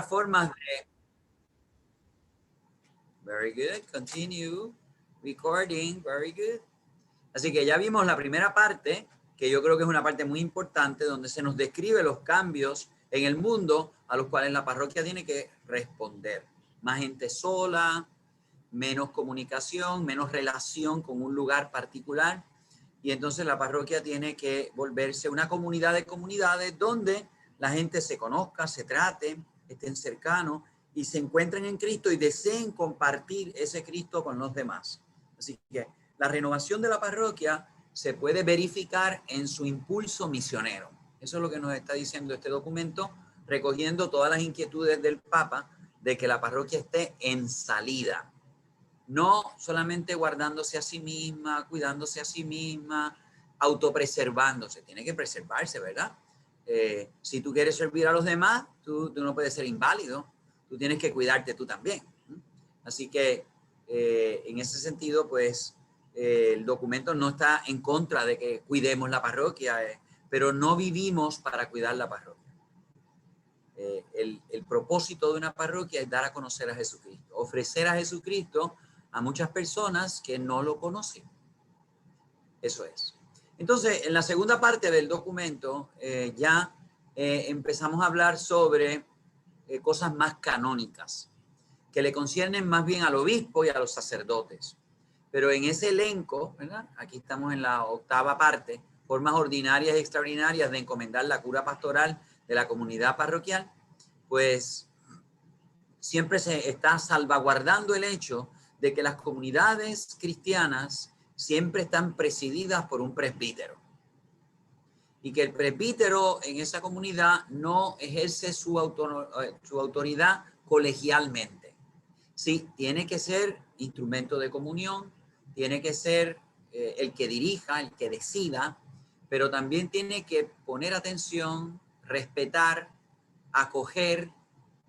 formas de... Very good. Continue. Recording. Very good. Así que ya vimos la primera parte, que yo creo que es una parte muy importante, donde se nos describe los cambios en el mundo a los cuales la parroquia tiene que responder. Más gente sola, menos comunicación, menos relación con un lugar particular. Y entonces la parroquia tiene que volverse una comunidad de comunidades donde la gente se conozca, se trate, estén cercanos y se encuentren en Cristo y deseen compartir ese Cristo con los demás. Así que la renovación de la parroquia se puede verificar en su impulso misionero. Eso es lo que nos está diciendo este documento, recogiendo todas las inquietudes del Papa de que la parroquia esté en salida. No solamente guardándose a sí misma, cuidándose a sí misma, autopreservándose. Tiene que preservarse, ¿verdad? Si tú quieres servir a los demás, tú no puedes ser inválido. Tú tienes que cuidarte tú también. Así que en ese sentido, pues, el documento no está en contra de que cuidemos la parroquia, pero no vivimos para cuidar la parroquia. El propósito de una parroquia es dar a conocer a Jesucristo, ofrecer a Jesucristo a muchas personas que no lo conocen. Eso es. Entonces, en la segunda parte del documento ya empezamos a hablar sobre cosas más canónicas, que le conciernen más bien al obispo y a los sacerdotes. Pero en ese elenco, ¿verdad? Aquí estamos en la octava parte, formas ordinarias y extraordinarias de encomendar la cura pastoral de la comunidad parroquial, pues siempre se está salvaguardando el hecho de que las comunidades cristianas siempre están presididas por un presbítero y que el presbítero en esa comunidad no ejerce su autoridad colegialmente. Sí, tiene que ser instrumento de comunión, tiene que ser el que dirija, el que decida, pero también tiene que poner atención, respetar, acoger,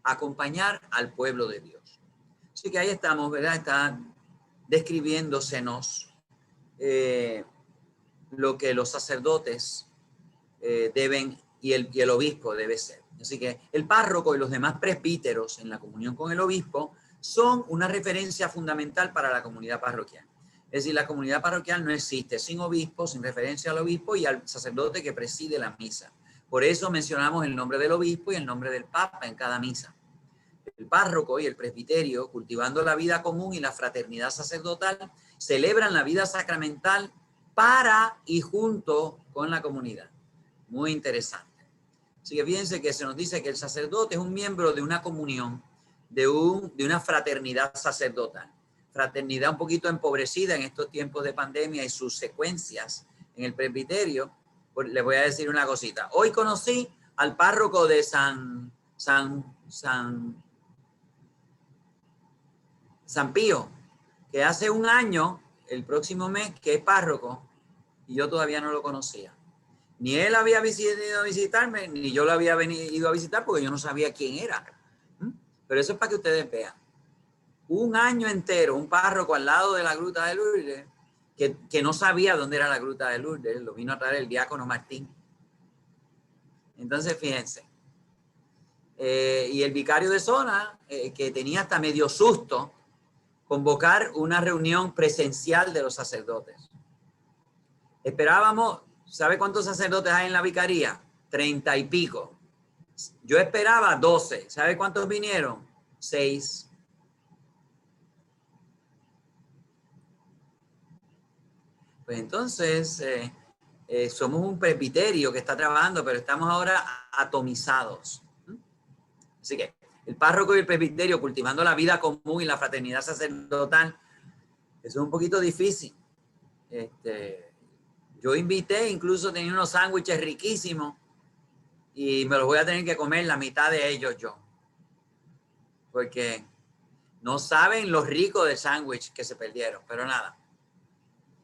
acompañar al pueblo de Dios. Así que ahí estamos, ¿verdad? Está describiéndosenos lo que los sacerdotes deben y el obispo debe ser. Así que el párroco y los demás presbíteros en la comunión con el obispo son una referencia fundamental para la comunidad parroquial. Es decir, la comunidad parroquial no existe sin obispo, sin referencia al obispo y al sacerdote que preside la misa. Por eso mencionamos el nombre del obispo y el nombre del papa en cada misa. El párroco y el presbiterio, cultivando la vida común y la fraternidad sacerdotal, celebran la vida sacramental para y junto con la comunidad. Muy interesante. Así que fíjense que se nos dice que el sacerdote es un miembro de una comunión, de una fraternidad sacerdotal. Fraternidad un poquito empobrecida en estos tiempos de pandemia y sus secuencias en el presbiterio. Pues les voy a decir una cosita. Hoy conocí al párroco de San Pío, que hace un año, el próximo mes, que es párroco, y yo todavía no lo conocía. Ni él había ido a visitarme, ni yo lo había ido a visitar porque yo no sabía quién era. Pero eso es para que ustedes vean. Un año entero, un párroco al lado de la Gruta de Lourdes, que no sabía dónde era la Gruta de Lourdes, lo vino a traer el diácono Martín. Entonces, fíjense. Y el vicario de zona, que tenía hasta medio susto, convocar una reunión presencial de los sacerdotes. Esperábamos, ¿sabe cuántos sacerdotes hay en la vicaría? 30 y pico. Yo esperaba 12. ¿Sabe cuántos vinieron? 6. Pues entonces, somos un presbiterio que está trabajando, pero estamos ahora atomizados. Así que el párroco y el presbiterio cultivando la vida común y la fraternidad sacerdotal, eso es un poquito difícil. Yo invité, incluso tenía unos sándwiches riquísimos y me los voy a tener que comer la mitad de ellos yo. Porque no saben los ricos de sándwich que se perdieron, pero nada.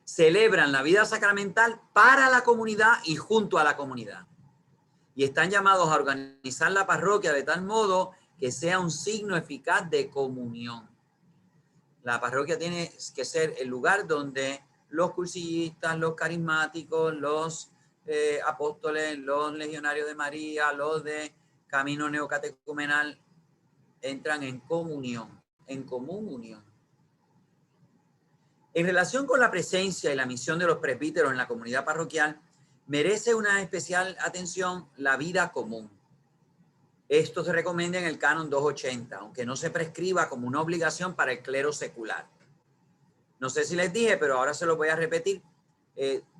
Celebran la vida sacramental para la comunidad y junto a la comunidad. Y están llamados a organizar la parroquia de tal modo que sea un signo eficaz de comunión. La parroquia tiene que ser el lugar donde los cursillistas, los carismáticos, los apóstoles, los legionarios de María, los de Camino Neocatecumenal, entran en comunión, en común unión. En relación con la presencia y la misión de los presbíteros en la comunidad parroquial, merece una especial atención la vida común. Esto se recomienda en el Canon 280, aunque no se prescriba como una obligación para el clero secular. No sé si les dije, pero ahora se lo voy a repetir.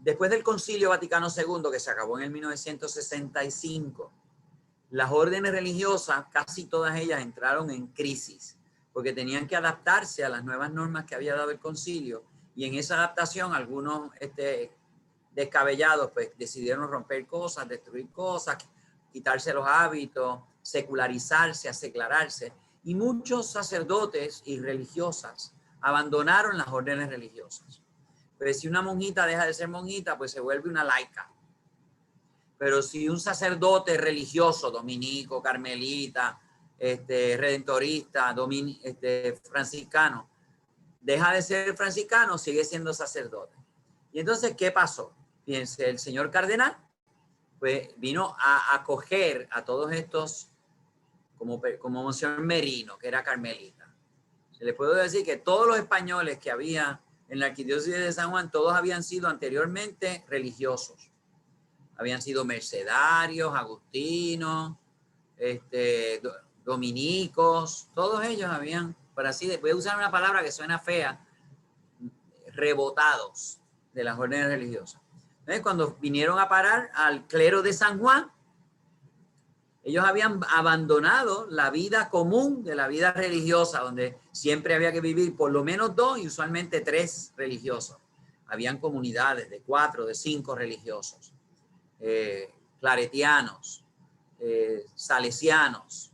Después del Concilio Vaticano II, que se acabó en el 1965, las órdenes religiosas, casi todas ellas entraron en crisis, porque tenían que adaptarse a las nuevas normas que había dado el concilio, y en esa adaptación algunos descabellados pues decidieron romper cosas, destruir cosas, quitarse los hábitos, secularizarse, aseclararse, y muchos sacerdotes y religiosas abandonaron las órdenes religiosas. Pero si una monjita deja de ser monjita, pues se vuelve una laica. Pero si un sacerdote religioso, dominico, carmelita, redentorista, franciscano, deja de ser franciscano, sigue siendo sacerdote. Y entonces, ¿qué pasó? Fíjense, el señor cardenal pues vino a acoger a todos estos, como Monseñor Merino, que era carmelita. Se le puede decir que todos los españoles que había en la arquidiócesis de San Juan, todos habían sido anteriormente religiosos. Habían sido mercedarios, agustinos, dominicos, todos ellos habían, por así voy a usar una palabra que suena fea, rebotados de las órdenes religiosas. Entonces, cuando vinieron a parar al clero de San Juan, ellos habían abandonado la vida común de la vida religiosa, donde siempre había que vivir por lo menos 2 y usualmente 3 religiosos. Habían comunidades de 4, de 5 religiosos, claretianos, salesianos,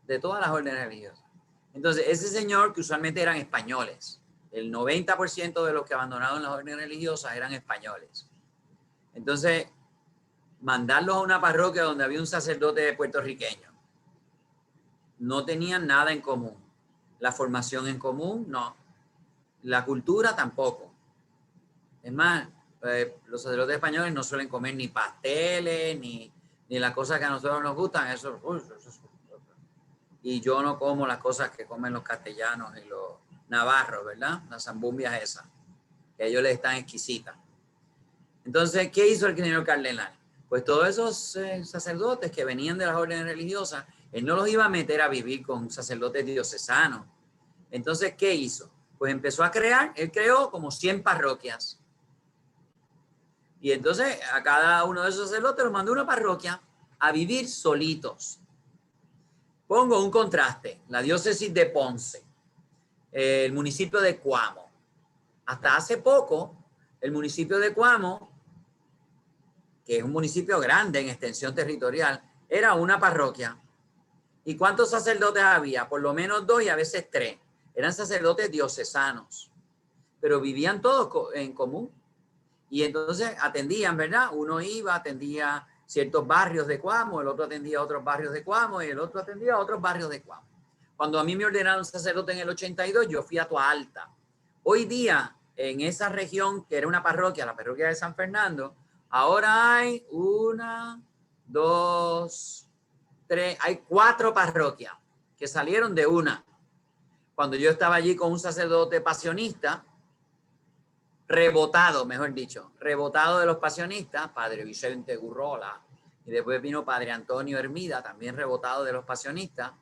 de todas las órdenes religiosas. Entonces, ese señor, que usualmente eran españoles, el 90% de los que abandonaron las órdenes religiosas eran españoles. Entonces, mandarlos a una parroquia donde había un sacerdote puertorriqueño, no tenían nada en común. La formación en común, no. La cultura tampoco. Es más, los sacerdotes españoles no suelen comer ni pasteles, ni las cosas que a nosotros nos gustan. Eso. Y yo no como las cosas que comen los castellanos y los navarros, ¿verdad? Las zambumbias esas, que a ellos les están exquisitas. Entonces, ¿qué hizo el señor cardenal? Pues todos esos sacerdotes que venían de las órdenes religiosas, él no los iba a meter a vivir con sacerdotes diocesanos. Entonces, ¿qué hizo? Pues empezó a crear, él creó como 100 parroquias. Y entonces a cada uno de esos sacerdotes los mandó a una parroquia a vivir solitos. Pongo un contraste, la diócesis de Ponce, el municipio de Cuamo. Hasta hace poco, el municipio de Cuamo, que es un municipio grande en extensión territorial, era una parroquia. ¿Y cuántos sacerdotes había? Por lo menos 2 y a veces 3. Eran sacerdotes diocesanos, pero vivían todos en común. Y entonces atendían, ¿verdad? Uno iba, atendía ciertos barrios de Cuamo, el otro atendía otros barrios de Cuamo y el otro atendía otros barrios de Cuamo. Cuando a mí me ordenaron sacerdote en el 82, yo fui a Toa Alta. Hoy día, en esa región, que era una parroquia, la parroquia de San Fernando, ahora hay 1, 2, 3, hay 4 parroquias que salieron de una. Cuando yo estaba allí con un sacerdote pasionista, rebotado, mejor dicho, rebotado de los pasionistas, padre Vicente Gurrola, y después vino padre Antonio Hermida, también rebotado de los pasionistas.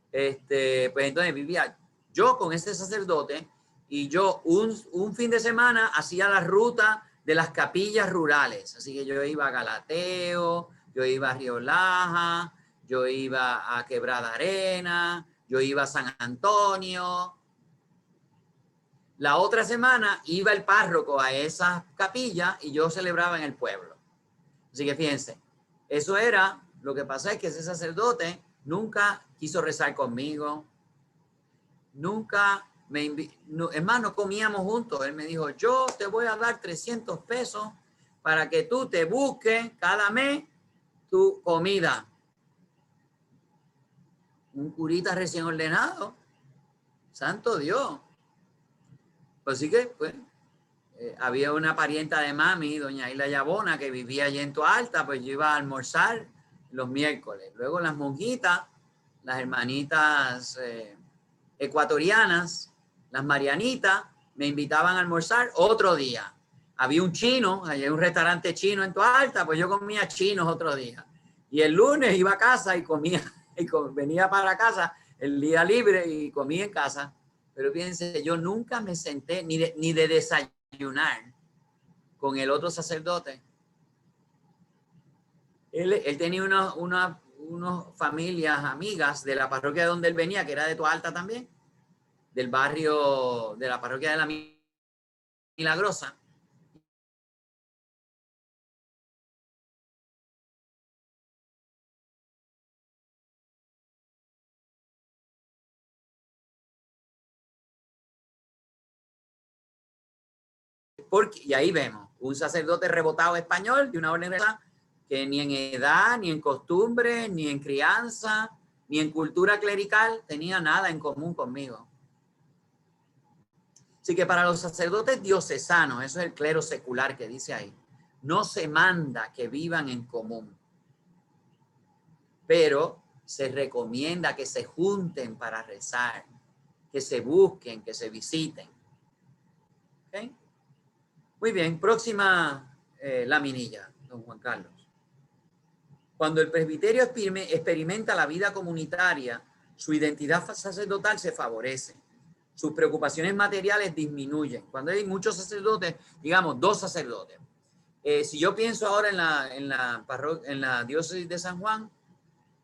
Pues entonces vivía yo con ese sacerdote y yo un fin de semana hacía la ruta de las capillas rurales. Así que yo iba a Galateo, yo iba a Río Laja, yo iba a Quebrada Arena, yo iba a San Antonio. La otra semana iba el párroco a esas capillas y yo celebraba en el pueblo. Así que fíjense, eso era, lo que pasa es que ese sacerdote nunca quiso rezar conmigo, nunca es más, no comíamos juntos. Él me dijo, yo te voy a dar 300 pesos para que tú te busques cada mes tu comida. Un curita recién ordenado, santo Dios. Así que, pues, había una parienta de mami, doña Isla Yabona, que vivía allí en Toa Alta, pues yo iba a almorzar los miércoles. Luego las monjitas, las hermanitas ecuatorianas, las marianitas, me invitaban a almorzar otro día. Había un chino, hay un restaurante chino en Toa Alta, pues yo comía chinos otro día. Y el lunes iba a casa y comía, venía para casa el día libre y comía en casa. Pero fíjense, yo nunca me senté ni de desayunar con el otro sacerdote. Él tenía unas familias amigas de la parroquia de donde él venía, que era de Toa Alta también, del barrio, de la parroquia de la Milagrosa. Y ahí vemos un sacerdote rebotado español de una orden que ni en edad, ni en costumbre, ni en crianza, ni en cultura clerical tenía nada en común conmigo. Así que para los sacerdotes diocesanos, eso es el clero secular que dice ahí, no se manda que vivan en común, pero se recomienda que se junten para rezar, que se busquen, que se visiten. ¿Okay? Muy bien, próxima laminilla, don Juan Carlos. Cuando el presbiterio experimenta la vida comunitaria, su identidad sacerdotal se favorece. Sus preocupaciones materiales disminuyen. Cuando hay muchos sacerdotes, digamos 2 sacerdotes. Si yo pienso ahora en la diócesis de San Juan,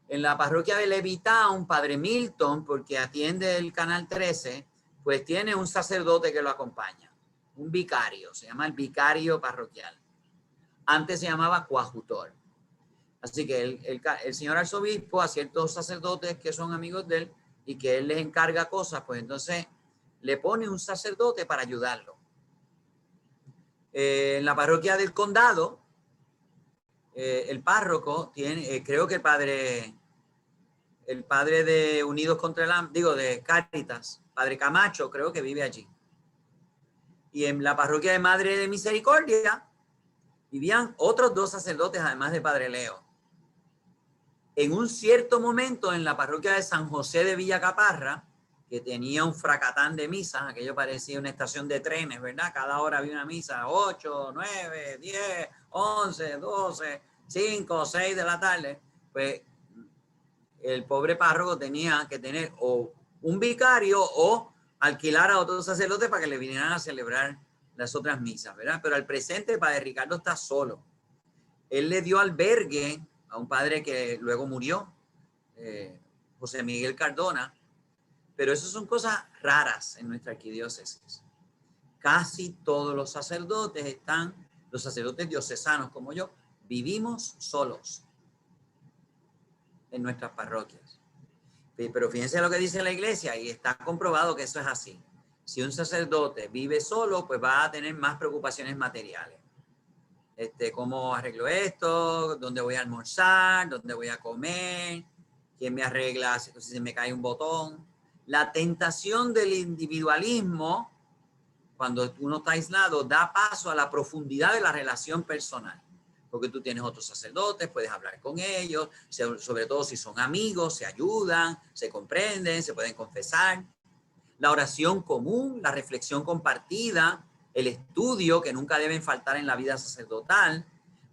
en la parroquia de Levittown, Padre Milton, porque atiende el Canal 13, pues tiene un sacerdote que lo acompaña, un vicario, se llama el vicario parroquial. Antes se llamaba coadjutor. Así que el señor arzobispo a ciertos sacerdotes que son amigos de él y que él les encarga cosas, pues entonces le pone un sacerdote para ayudarlo. En la parroquia del condado, el párroco tiene, creo que el padre de Unidos contra de Cáritas, Padre Camacho, creo que vive allí. Y en la parroquia de Madre de Misericordia vivían otros 2 sacerdotes, además de Padre Leo. En un cierto momento en la parroquia de San José de Villacaparra, que tenía un fracatán de misas, aquello parecía una estación de trenes, ¿verdad? Cada hora había una misa, 8, 9, 10, 11, 12, 5, 6 de la tarde. Pues el pobre párroco tenía que tener o un vicario o alquilar a otros sacerdotes para que le vinieran a celebrar las otras misas, ¿verdad? Pero al presente, Padre Ricardo está solo. Él le dio albergue a un padre que luego murió, José Miguel Cardona, pero eso son cosas raras en nuestra arquidiócesis. Casi todos los sacerdotes los sacerdotes diocesanos como yo, vivimos solos en nuestras parroquias. Pero fíjense lo que dice la iglesia y está comprobado que eso es así. Si un sacerdote vive solo, pues va a tener más preocupaciones materiales. ¿Cómo arreglo esto? ¿Dónde voy a almorzar? ¿Dónde voy a comer? ¿Quién me arregla si se me cae un botón? La tentación del individualismo, cuando uno está aislado, da paso a la profundidad de la relación personal. Porque tú tienes otros sacerdotes, puedes hablar con ellos, sobre todo si son amigos, se ayudan, se comprenden, se pueden confesar. La oración común, la reflexión compartida, el estudio, que nunca deben faltar en la vida sacerdotal,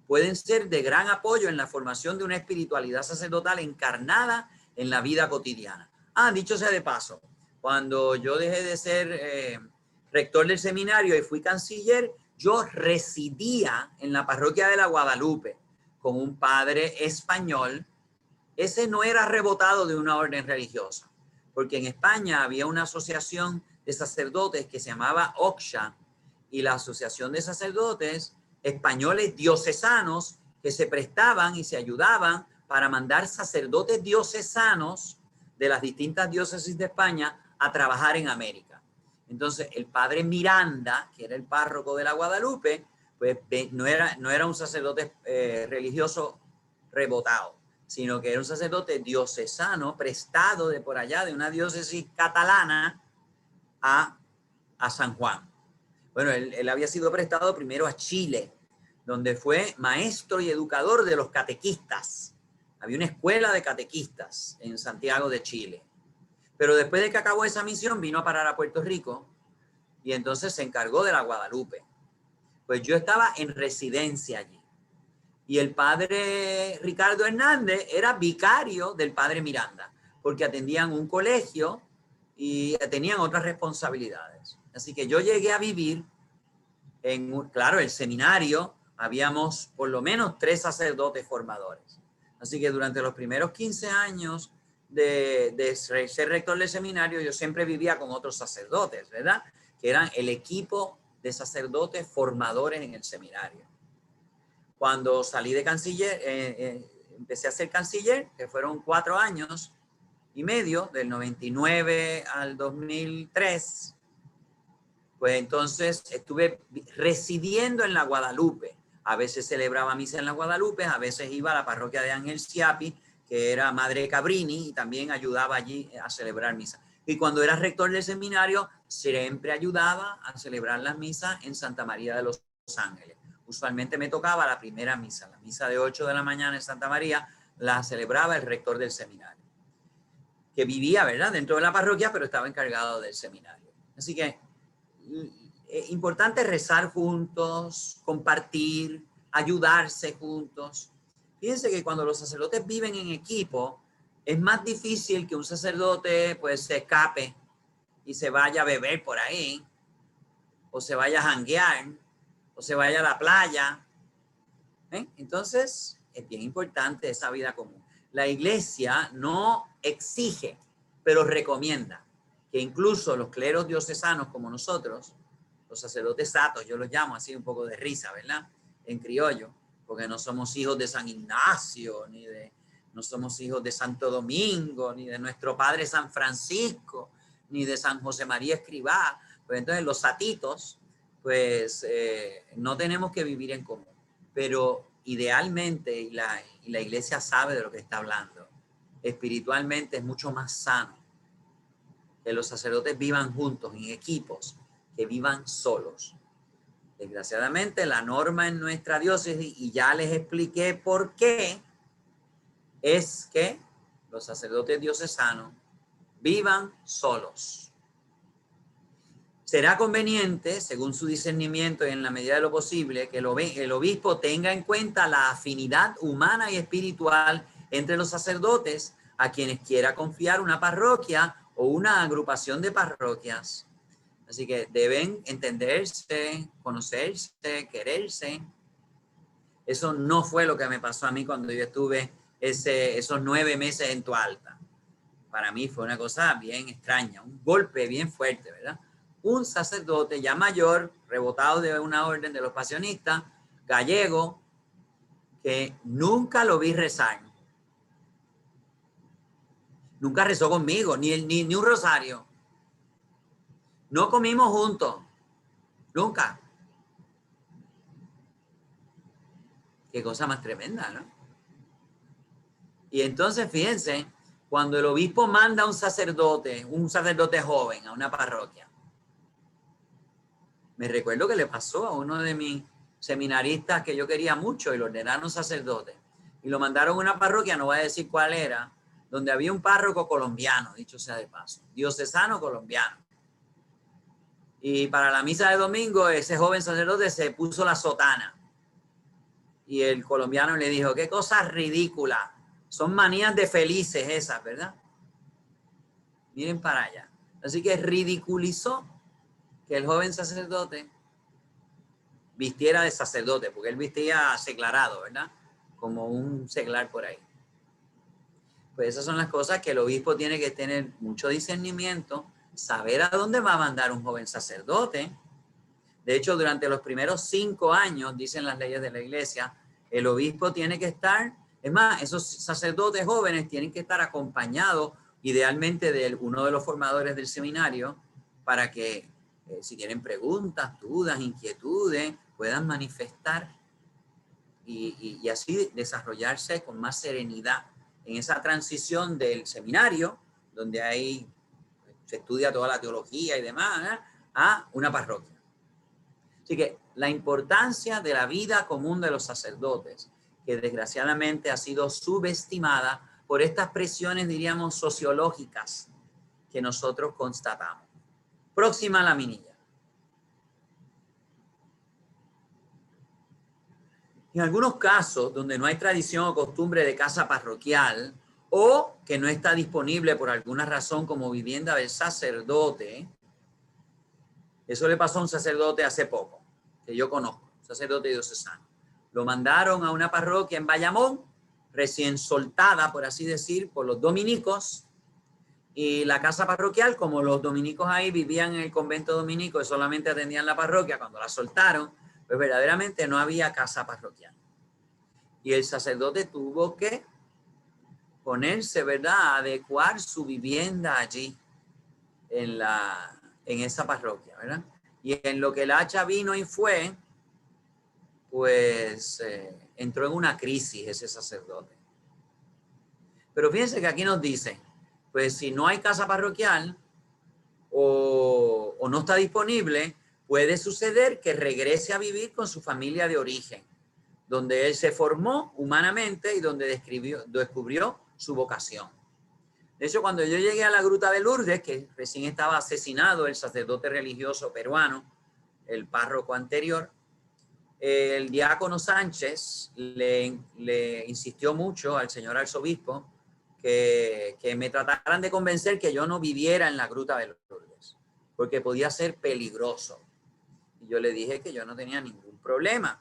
pueden ser de gran apoyo en la formación de una espiritualidad sacerdotal encarnada en la vida cotidiana. Dicho sea de paso, cuando yo dejé de ser rector del seminario y fui canciller, yo residía en la parroquia de la Guadalupe con un padre español. Ese no era rebotado de una orden religiosa, porque en España había una asociación de sacerdotes que se llamaba OXA, y la asociación de sacerdotes españoles diocesanos que se prestaban y se ayudaban para mandar sacerdotes diocesanos de las distintas diócesis de España a trabajar en América. Entonces, el padre Miranda, que era el párroco de la Guadalupe, pues no era un sacerdote religioso rebotado, sino que era un sacerdote diocesano prestado de por allá, de una diócesis catalana a San Juan. Bueno, él había sido prestado primero a Chile, donde fue maestro y educador de los catequistas, Había una escuela de catequistas en Santiago de Chile. Pero después de que acabó esa misión, vino a parar a Puerto Rico y entonces se encargó de la Guadalupe. Pues yo estaba en residencia allí. Y el padre Ricardo Hernández era vicario del padre Miranda, porque atendían un colegio y tenían otras responsabilidades. Así que yo llegué a vivir claro, el seminario, habíamos por lo menos 3 sacerdotes formadores. Así que durante los primeros 15 años de ser rector del seminario, yo siempre vivía con otros sacerdotes, ¿verdad? Que eran el equipo de sacerdotes formadores en el seminario. Cuando salí de canciller, empecé a ser canciller, que fueron 4 años y medio, del 99 al 2003, pues entonces estuve residiendo en la Guadalupe. A veces celebraba misa en la Guadalupe, a veces iba a la parroquia de Ángel Siapi, que era Madre Cabrini, y también ayudaba allí a celebrar misa. Y cuando era rector del seminario, siempre ayudaba a celebrar las misas en Santa María de los Ángeles. Usualmente me tocaba la primera misa, la misa de 8 de la mañana en Santa María, la celebraba el rector del seminario, que vivía, ¿verdad?, dentro de la parroquia, pero estaba encargado del seminario. Así que es importante rezar juntos, compartir, ayudarse juntos. Fíjense que cuando los sacerdotes viven en equipo, es más difícil que un sacerdote pues se escape y se vaya a beber por ahí, o se vaya a janguear, o se vaya a la playa. Entonces, es bien importante esa vida común. La iglesia no exige, pero recomienda que incluso los cleros diocesanos como nosotros, los sacerdotes satos, yo los llamo así un poco de risa, ¿verdad? En criollo, porque no somos hijos de San Ignacio, no somos hijos de Santo Domingo, ni de nuestro padre San Francisco, ni de San José María Escrivá. Pues entonces los satitos, pues no tenemos que vivir en común. Pero idealmente, y la iglesia sabe de lo que está hablando, espiritualmente es mucho más sano que los sacerdotes vivan juntos, en equipos, que vivan solos. Desgraciadamente, la norma en nuestra diócesis, y ya les expliqué por qué, es que los sacerdotes diocesanos vivan solos. Será conveniente, según su discernimiento y en la medida de lo posible, que el obispo tenga en cuenta la afinidad humana y espiritual entre los sacerdotes a quienes quiera confiar una parroquia o una agrupación de parroquias. Así que deben entenderse, conocerse, quererse. Eso no fue lo que me pasó a mí cuando yo estuve esos 9 meses en Toalta. Para mí fue una cosa bien extraña, un golpe bien fuerte, ¿verdad? Un sacerdote ya mayor, rebotado de una orden de los pasionistas, gallego, que nunca lo vi rezar. Nunca rezó conmigo, ni un rosario. No comimos juntos, nunca. Qué cosa más tremenda, ¿no? Y entonces, fíjense, cuando el obispo manda a un sacerdote joven a una parroquia, me recuerdo que le pasó a uno de mis seminaristas que yo quería mucho y lo ordenaron sacerdote. Y lo mandaron a una parroquia, no voy a decir cuál era, donde había un párroco colombiano, dicho sea de paso, diocesano colombiano. Y para la misa de domingo, ese joven sacerdote se puso la sotana. Y el colombiano le dijo, qué cosa ridícula. Son manías de felices esas, ¿verdad? Miren para allá. Así que ridiculizó que el joven sacerdote vistiera de sacerdote, porque él vestía seglarado, ¿verdad? Como un seglar por ahí. Pues esas son las cosas que el obispo tiene que tener mucho discernimiento, saber a dónde va a mandar un joven sacerdote. De hecho, durante los primeros 5 años, dicen las leyes de la iglesia, el obispo tiene que estar, es más, esos sacerdotes jóvenes tienen que estar acompañados idealmente de uno de los formadores del seminario para que si tienen preguntas, dudas, inquietudes, puedan manifestar y así desarrollarse con más serenidad en esa transición del seminario, donde ahí se estudia toda la teología y demás, a una parroquia. Así que la importancia de la vida común de los sacerdotes que desgraciadamente ha sido subestimada por estas presiones, diríamos, sociológicas que nosotros constatamos. Próxima laminilla. En algunos casos donde no hay tradición o costumbre de casa parroquial o que no está disponible por alguna razón como vivienda del sacerdote, eso le pasó a un sacerdote hace poco, que yo conozco, un sacerdote diocesano. Lo mandaron a una parroquia en Bayamón, recién soltada, por así decir, por los dominicos, y la casa parroquial, como los dominicos ahí vivían en el convento dominico y solamente atendían la parroquia, cuando la soltaron, pues verdaderamente no había casa parroquial. Y el sacerdote tuvo que ponerse, ¿verdad?, a adecuar su vivienda allí, en esa parroquia, ¿verdad? Y en lo que el hacha vino y fue, pues entró en una crisis ese sacerdote. Pero fíjense que aquí nos dice, pues si no hay casa parroquial o no está disponible, puede suceder que regrese a vivir con su familia de origen, donde él se formó humanamente y donde descubrió su vocación. De hecho, cuando yo llegué a la Gruta de Lourdes, que recién estaba asesinado el sacerdote religioso peruano, el párroco anterior, el diácono Sánchez le insistió mucho al señor arzobispo que me trataran de convencer que yo no viviera en la Gruta de Lourdes, porque podía ser peligroso. Y yo le dije que yo no tenía ningún problema.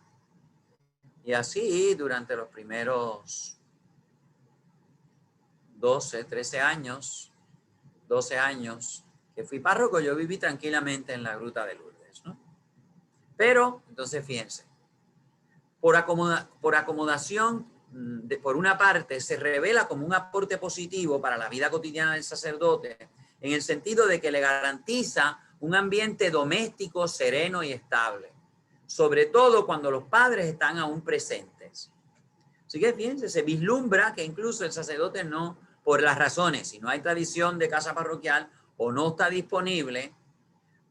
Y así, durante los primeros 12 años que fui párroco, yo viví tranquilamente en la Gruta de Lourdes, ¿no? Pero, entonces, fíjense, por acomodación, por una parte, se revela como un aporte positivo para la vida cotidiana del sacerdote, en el sentido de que le garantiza un ambiente doméstico, sereno y estable, sobre todo cuando los padres están aún presentes. Así que fíjense, se vislumbra que incluso el sacerdote no, por las razones, si no hay tradición de casa parroquial o no está disponible,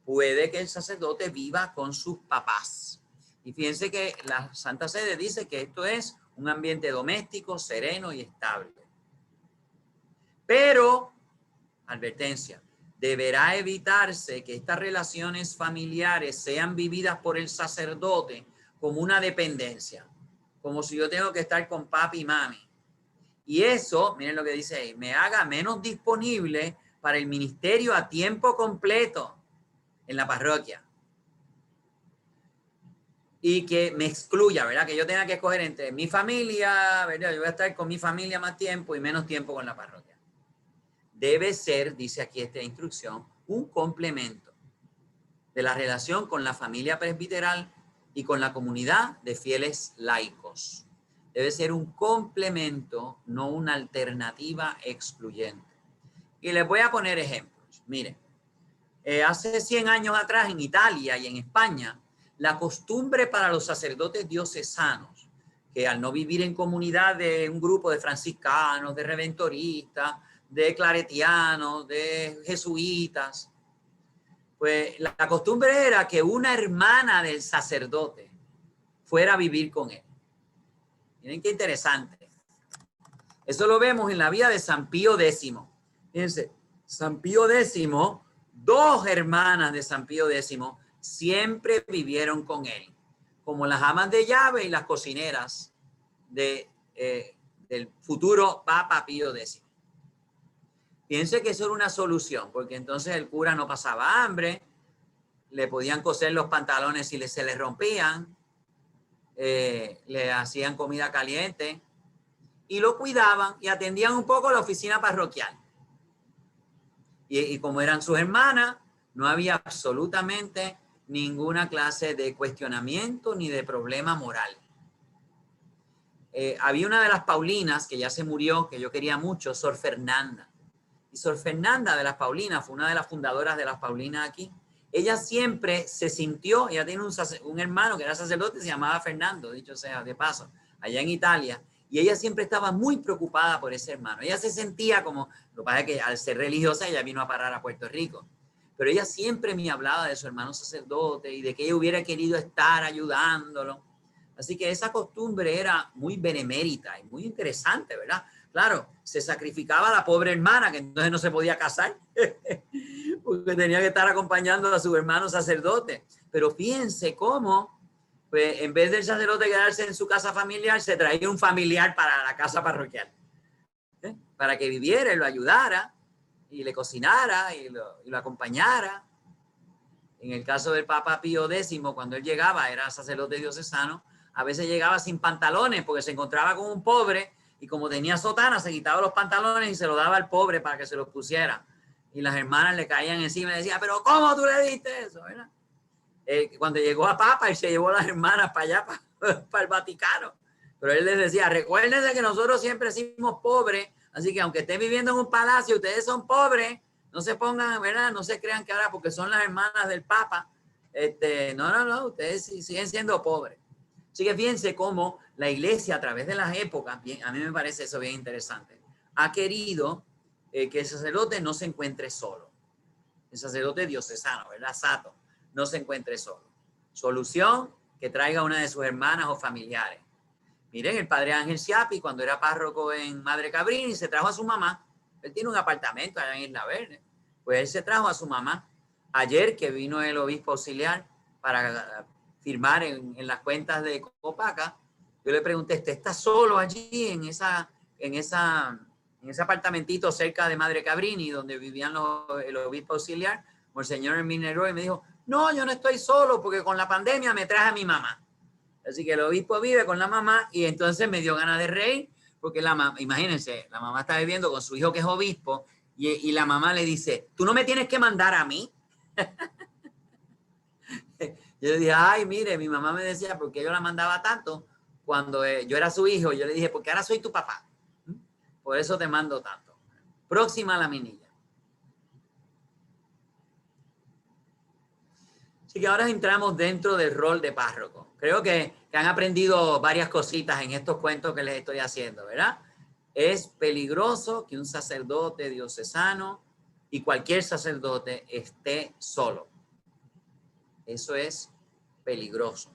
puede que el sacerdote viva con sus papás. Y fíjense que la Santa Sede dice que esto es un ambiente doméstico, sereno y estable. Pero, advertencia, deberá evitarse que estas relaciones familiares sean vividas por el sacerdote como una dependencia, como si yo tengo que estar con papi y mami. Y eso, miren lo que dice ahí, me haga menos disponible para el ministerio a tiempo completo en la parroquia. Y que me excluya, ¿verdad? Que yo tenga que escoger entre mi familia, ¿verdad? Yo voy a estar con mi familia más tiempo y menos tiempo con la parroquia. Debe ser, dice aquí esta instrucción, un complemento de la relación con la familia presbiteral y con la comunidad de fieles laicos. Debe ser un complemento, no una alternativa excluyente. Y les voy a poner ejemplos. Miren, hace 100 años atrás en Italia y en España, la costumbre para los sacerdotes diocesanos, que al no vivir en comunidad de un grupo de franciscanos, de redentoristas, de claretianos, de jesuitas, pues la costumbre era que una hermana del sacerdote fuera a vivir con él. Miren qué interesante. Eso lo vemos en la vida de San Pío X. Fíjense, San Pío X, 2 hermanas de San Pío X siempre vivieron con él, como las amas de llave y las cocineras del futuro Papa Pío X. Fíjense que eso era una solución, porque entonces el cura no pasaba hambre, le podían coser los pantalones si se les rompían, le hacían comida caliente y lo cuidaban y atendían un poco la oficina parroquial. Y como eran sus hermanas, no había absolutamente ninguna clase de cuestionamiento ni de problema moral. Había una de las Paulinas que ya se murió, que yo quería mucho, Sor Fernanda. Y Sor Fernanda de las Paulinas fue una de las fundadoras de las Paulinas aquí. Ella siempre se sintió, ella tiene un hermano que era sacerdote, se llamaba Fernando, dicho sea de paso, allá en Italia. Y ella siempre estaba muy preocupada por ese hermano. Ella se sentía como, lo que pasa es que al ser religiosa ella vino a parar a Puerto Rico. Pero ella siempre me hablaba de su hermano sacerdote y de que ella hubiera querido estar ayudándolo. Así que esa costumbre era muy benemérita y muy interesante, ¿verdad? Claro, se sacrificaba a la pobre hermana, que entonces no se podía casar, porque tenía que estar acompañando a su hermano sacerdote. Pero fíjense cómo, pues, en vez del sacerdote quedarse en su casa familiar, se traía un familiar para la casa parroquial, para que viviera y lo ayudara, y le cocinara y lo acompañara. En el caso del Papa Pío X, cuando él llegaba, era sacerdote diocesano, a veces llegaba sin pantalones porque se encontraba con un pobre y como tenía sotana, se quitaba los pantalones y se los daba al pobre para que se los pusiera. Y las hermanas le caían encima y decían, pero ¿cómo tú le diste eso? ¿Verdad? Cuando llegó a Papa, él se llevó a las hermanas para allá, para el Vaticano. Pero él les decía, recuérdense que nosotros siempre somos pobres, así que aunque estén viviendo en un palacio, ustedes son pobres, no se pongan, ¿verdad? No se crean que ahora porque son las hermanas del Papa, no, ustedes siguen siendo pobres. Así que fíjense cómo la iglesia a través de las épocas, bien, a mí me parece eso bien interesante, ha querido que el sacerdote no se encuentre solo. El sacerdote diocesano, ¿verdad? Sato, no se encuentre solo. Solución, que traiga una de sus hermanas o familiares. Miren, el padre Ángel Siapi, cuando era párroco en Madre Cabrini, se trajo a su mamá. Él tiene un apartamento allá en Isla Verde. Pues él se trajo a su mamá. Ayer que vino el obispo auxiliar para firmar en las cuentas de Copaca, yo le pregunté, ¿usted está solo allí en ese apartamentito cerca de Madre Cabrini, donde vivían el obispo auxiliar, Monseñor Minero? Y me dijo, no, yo no estoy solo porque con la pandemia me traje a mi mamá. Así que el obispo vive con la mamá y entonces me dio ganas de reír porque la mamá, imagínense, la mamá está viviendo con su hijo que es obispo y la mamá le dice, tú no me tienes que mandar a mí. Yo le dije, ay, mire, mi mamá me decía, ¿por qué yo la mandaba tanto? Cuando yo era su hijo, yo le dije, porque ahora soy tu papá. Por eso te mando tanto. Próxima a la minilla. Así que ahora entramos dentro del rol de párroco. Creo que han aprendido varias cositas en estos cuentos que les estoy haciendo, ¿verdad? Es peligroso que un sacerdote diocesano y cualquier sacerdote esté solo. Eso es peligroso.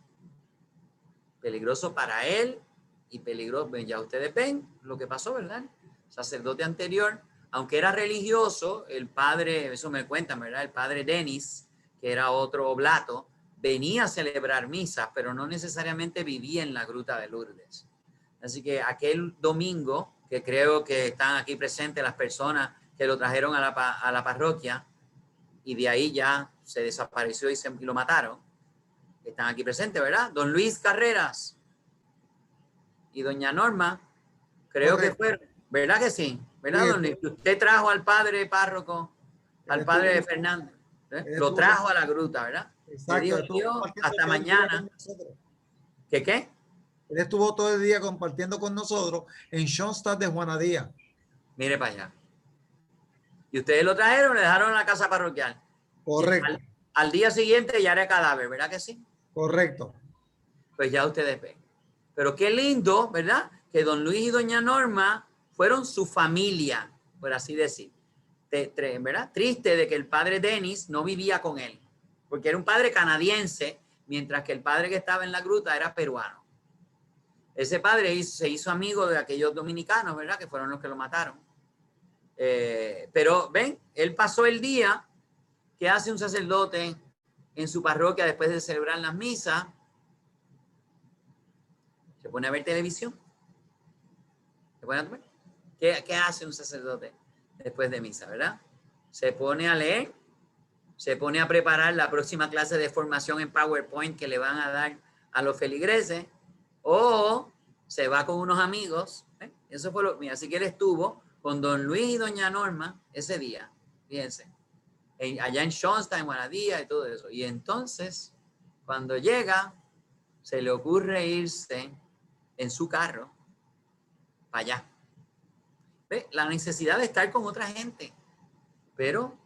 Peligroso para él y peligroso, ya ustedes ven lo que pasó, ¿verdad? Sacerdote anterior, aunque era religioso, el padre, eso me cuentan, ¿verdad? El padre Denis, que era otro oblato, venía a celebrar misas, pero no necesariamente vivía en la Gruta de Lourdes. Así que aquel domingo, que creo que están aquí presentes las personas que lo trajeron a la parroquia, y de ahí ya se desapareció y lo mataron, están aquí presentes, ¿verdad? Don Luis Carreras y doña Norma, creo que fue, ¿verdad que sí? ¿Verdad, don Luis? Usted trajo al padre párroco, al padre de Fernando, lo trajo a la gruta, ¿verdad? Exacto. Le dijo, hasta mañana. ¿Qué? Él estuvo todo el día compartiendo con nosotros en Schoenstatt de Juanadía. Mire para allá. Y ustedes lo trajeron, le dejaron en la casa parroquial. Correcto. Al día siguiente ya era cadáver, ¿verdad que sí? Correcto. Pues ya ustedes ven. Pero qué lindo, ¿verdad? Que don Luis y doña Norma fueron su familia, por así decir. ¿Verdad? Triste de que el padre Denis no vivía con él, porque era un padre canadiense, mientras que el padre que estaba en la gruta era peruano. Ese padre se hizo amigo de aquellos dominicanos, ¿verdad? Que fueron los que lo mataron. Pero ven, él pasó el día que hace un sacerdote en su parroquia después de celebrar las misas. Se pone a ver televisión. Se pone a ver. ¿Qué hace un sacerdote después de misa, verdad? Se pone a leer, se pone a preparar la próxima clase de formación en PowerPoint que le van a dar a los feligreses, o se va con unos amigos. Eso fue lo mío. Así que él estuvo con don Luis y doña Norma ese día, fíjense, allá en Schoenstatt, en Guanadía y todo eso. Y entonces, cuando llega, se le ocurre irse en su carro para allá. ¿Ve? La necesidad de estar con otra gente. Pero,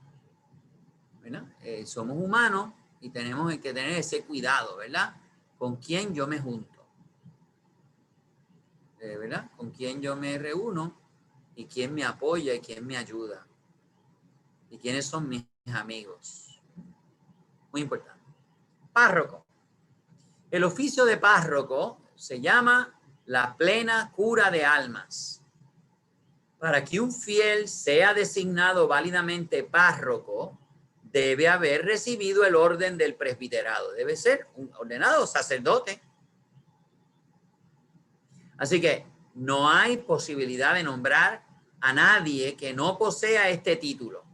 ¿verdad? Somos humanos y tenemos que tener ese cuidado, ¿verdad? ¿Con quién yo me junto? ¿Verdad? ¿Con quién yo me reúno? ¿Y quién me apoya y quién me ayuda? ¿Y quiénes son mis amigos? Muy importante. Párroco. El oficio de párroco, se llama la plena cura de almas. Para que un fiel sea designado válidamente párroco, debe haber recibido el orden del presbiterado. Debe ser un ordenado sacerdote. Así que no hay posibilidad de nombrar a nadie que no posea este título.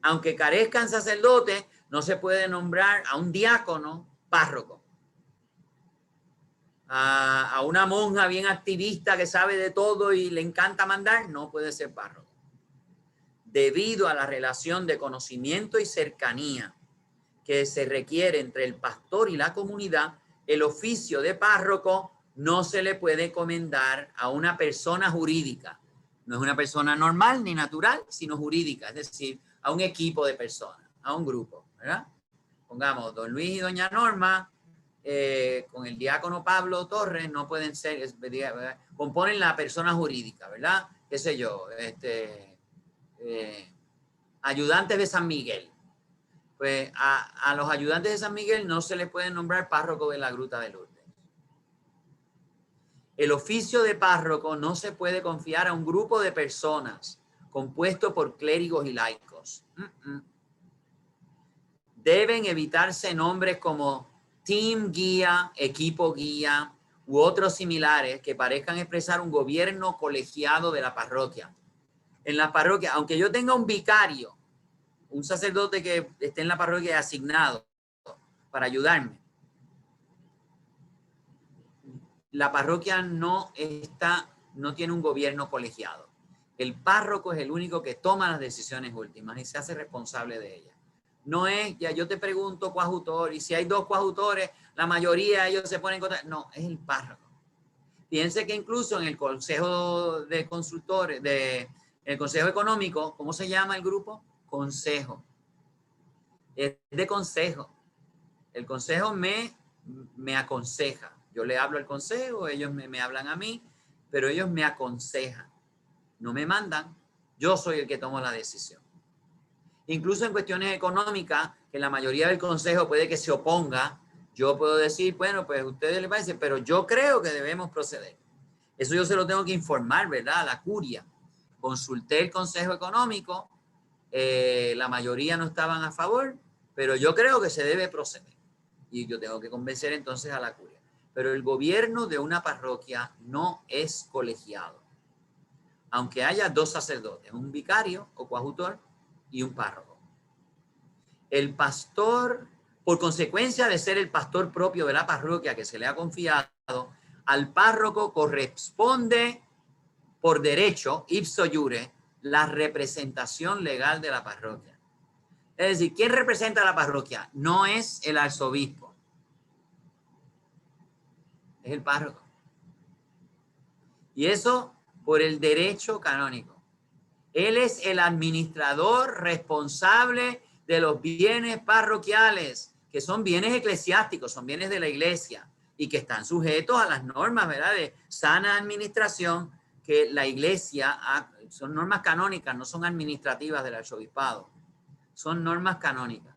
Aunque carezcan sacerdotes, no se puede nombrar a un diácono párroco. A una monja bien activista que sabe de todo y le encanta mandar, no puede ser párroco. Debido a la relación de conocimiento y cercanía que se requiere entre el pastor y la comunidad, el oficio de párroco no se le puede encomendar a una persona jurídica. No es una persona normal ni natural, sino jurídica, es decir, a un equipo de personas, a un grupo, ¿verdad? Pongamos, don Luis y doña Norma, con el diácono Pablo Torres, no pueden ser, componen la persona jurídica, ¿verdad? Qué sé yo, ayudantes de San Miguel. Pues a los ayudantes de San Miguel no se les puede nombrar párroco de la Gruta de Lourdes. El oficio de párroco no se puede confiar a un grupo de personas compuesto por clérigos y laicos. Deben evitarse nombres como team guía, equipo guía u otros similares que parezcan expresar un gobierno colegiado de la parroquia. En la parroquia, aunque yo tenga un vicario, un sacerdote que esté en la parroquia asignado para ayudarme, la parroquia no tiene un gobierno colegiado. El párroco es el único que toma las decisiones últimas y se hace responsable de ellas. No es, ya yo te pregunto coadjutor, y si hay dos coadjutores, la mayoría de ellos se ponen en contra. No, es el párroco. Fíjense que incluso en el Consejo de Consultores, el Consejo Económico, ¿cómo se llama el grupo? Consejo. Es de consejo. El consejo me aconseja. Yo le hablo al consejo, ellos me hablan a mí, pero ellos me aconsejan. No me mandan, yo soy el que tomo la decisión. Incluso en cuestiones económicas, que la mayoría del consejo puede que se oponga, yo puedo decir, bueno, pues a ustedes les parece, pero yo creo que debemos proceder. Eso yo se lo tengo que informar, ¿verdad? A la curia. Consulté el consejo económico, la mayoría no estaban a favor, pero yo creo que se debe proceder. Y yo tengo que convencer entonces a la curia. Pero el gobierno de una parroquia no es colegiado. Aunque haya dos sacerdotes, un vicario o coadjutor y un párroco. El pastor, por consecuencia de ser el pastor propio de la parroquia que se le ha confiado, al párroco corresponde por derecho, ipso iure, la representación legal de la parroquia. Es decir, ¿quién representa a la parroquia? No es el arzobispo, es el párroco. Y eso por el derecho canónico. Él es el administrador responsable de los bienes parroquiales, que son bienes eclesiásticos, son bienes de la iglesia y que están sujetos a las normas, ¿verdad?, de sana administración que la iglesia son normas canónicas, no son administrativas del arzobispado, son normas canónicas.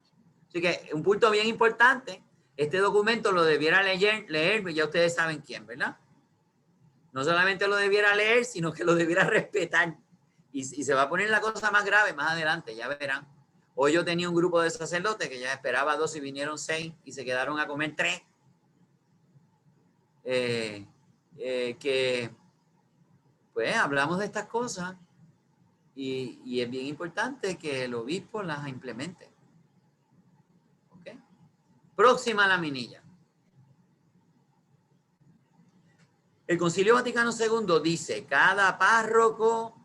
Así que un punto bien importante, este documento lo debiera leer, ya ustedes saben quién, ¿verdad? No solamente lo debiera leer, sino que lo debiera respetar. Y se va a poner la cosa más grave más adelante, ya verán. Hoy yo tenía un grupo de sacerdotes que ya esperaba 2 y vinieron 6 y se quedaron a comer 3. Que pues hablamos de estas cosas y es bien importante que el obispo las implemente. ¿Okay? Próxima laminilla. El Concilio Vaticano II dice, cada párroco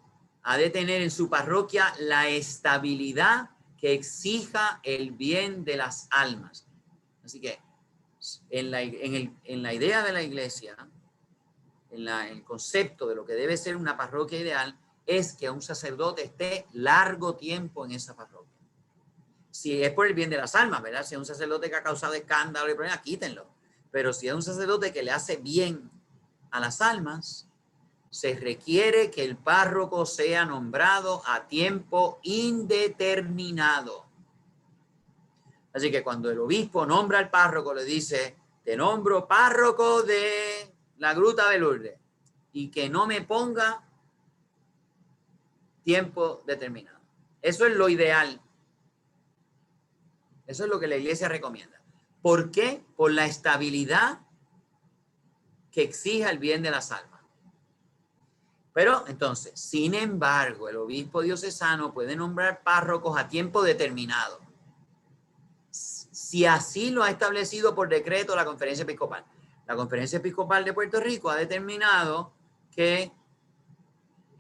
ha de tener en su parroquia la estabilidad que exija el bien de las almas. Así que en la idea de la iglesia, en el concepto de lo que debe ser una parroquia ideal, es que un sacerdote esté largo tiempo en esa parroquia. Si es por el bien de las almas, ¿verdad? Si es un sacerdote que ha causado escándalo y problemas, quítenlo. Pero si es un sacerdote que le hace bien a las almas, se requiere que el párroco sea nombrado a tiempo indeterminado. Así que cuando el obispo nombra al párroco, le dice, te nombro párroco de la Gruta de Lourdes y que no me ponga tiempo determinado. Eso es lo ideal. Eso es lo que la iglesia recomienda. ¿Por qué? Por la estabilidad que exija el bien de las almas. Pero entonces, sin embargo, el obispo diocesano puede nombrar párrocos a tiempo determinado, si así lo ha establecido por decreto la Conferencia Episcopal. La Conferencia Episcopal de Puerto Rico ha determinado que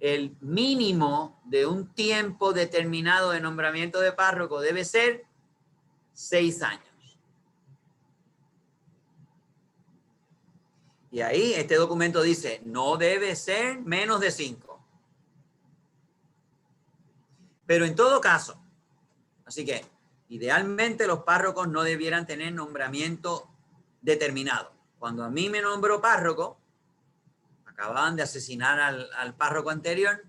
el mínimo de un tiempo determinado de nombramiento de párroco debe ser 6 años. Y ahí este documento dice, no debe ser menos de 5. Pero en todo caso, así que idealmente los párrocos no debieran tener nombramiento determinado. Cuando a mí me nombró párroco, acababan de asesinar al párroco anterior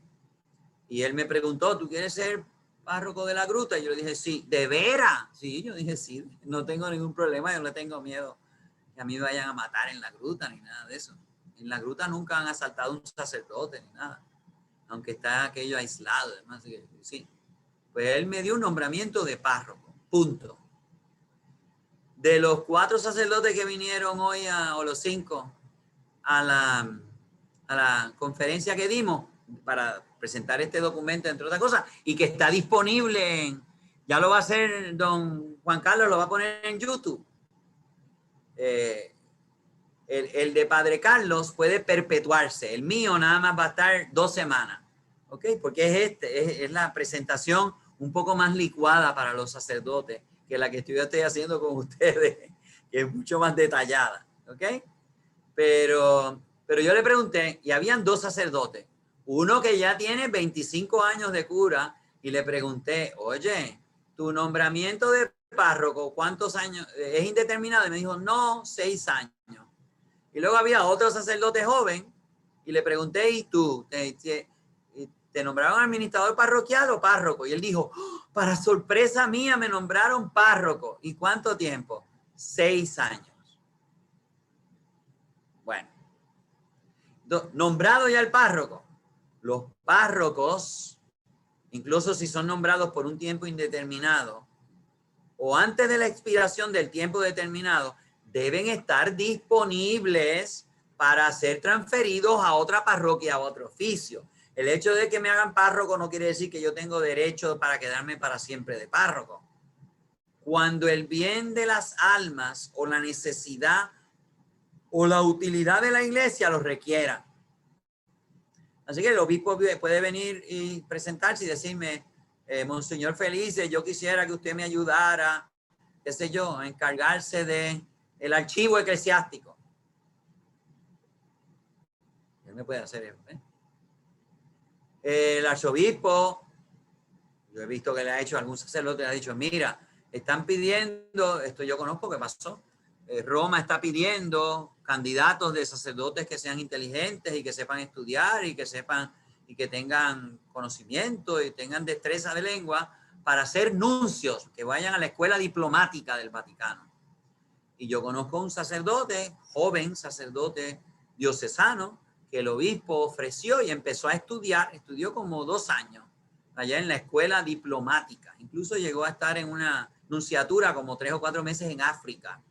y él me preguntó, ¿tú quieres ser párroco de la Gruta? Y yo le dije, sí. ¿De veras? Sí, yo dije, sí, no tengo ningún problema, yo no tengo miedo que a mí me vayan a matar en la Gruta ni nada de eso. En la Gruta nunca han asaltado a un sacerdote ni nada, aunque está aquello aislado. Además, así que, sí. Pues él me dio un nombramiento de párroco, punto. De los 4 sacerdotes que vinieron hoy, o los 5, a la conferencia que dimos para presentar este documento, entre otras cosas, y que está disponible ya lo va a hacer don Juan Carlos, lo va a poner en YouTube. El de Padre Carlos puede perpetuarse, el mío nada más va a estar 2 semanas, ¿ok? Porque es la presentación un poco más licuada para los sacerdotes que la que yo estoy haciendo con ustedes, que es mucho más detallada, ¿ok? Pero yo le pregunté, y habían 2 sacerdotes, uno que ya tiene 25 años de cura, y le pregunté, oye, tu nombramiento de párroco, ¿cuántos años? ¿Es indeterminado? Y me dijo, no, 6 años. Y luego había otro sacerdote joven, y le pregunté, ¿y tú? ¿Te nombraron administrador parroquial o párroco? Y él dijo, oh, para sorpresa mía me nombraron párroco. ¿Y cuánto tiempo? 6 años. Bueno, nombrado ya el párroco. Los párrocos, incluso si son nombrados por un tiempo indeterminado o antes de la expiración del tiempo determinado, deben estar disponibles para ser transferidos a otra parroquia, a otro oficio. El hecho de que me hagan párroco no quiere decir que yo tengo derecho para quedarme para siempre de párroco. Cuando el bien de las almas o la necesidad o la utilidad de la iglesia lo requiera. Así que el obispo puede venir y presentarse y decirme, Monseñor Felice, yo quisiera que usted me ayudara, qué sé yo, a encargarse de el archivo eclesiástico. Él me puede hacer eso, ¿eh? El arzobispo, yo he visto que le ha hecho algún sacerdote, le ha dicho, mira, están pidiendo, esto yo conozco que pasó, Roma está pidiendo candidatos de sacerdotes que sean inteligentes y que sepan estudiar y que sepan y que tengan conocimiento y tengan destreza de lengua para ser nuncios, que vayan a la escuela diplomática del Vaticano. Y yo conozco un sacerdote, joven sacerdote diocesano, que el obispo ofreció y empezó a estudiar, estudió como 2 años allá en la escuela diplomática. Incluso llegó a estar en una nunciatura como 3 o 4 meses en África.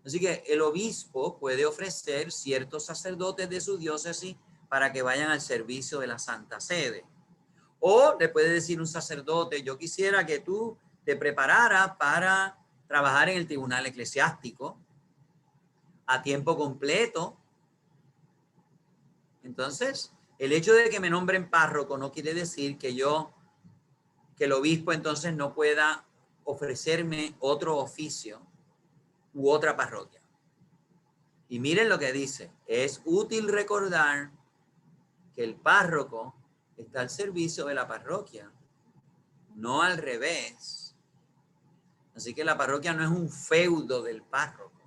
Así que el obispo puede ofrecer ciertos sacerdotes de su diócesis para que vayan al servicio de la Santa Sede. O le puede decir un sacerdote, yo quisiera que tú te prepararas para trabajar en el tribunal eclesiástico a tiempo completo. Entonces, el hecho de que me nombren párroco no quiere decir que el obispo entonces no pueda ofrecerme otro oficio u otra parroquia. Y miren lo que dice, es útil recordar que el párroco está al servicio de la parroquia, no al revés. Así que la parroquia no es un feudo del párroco.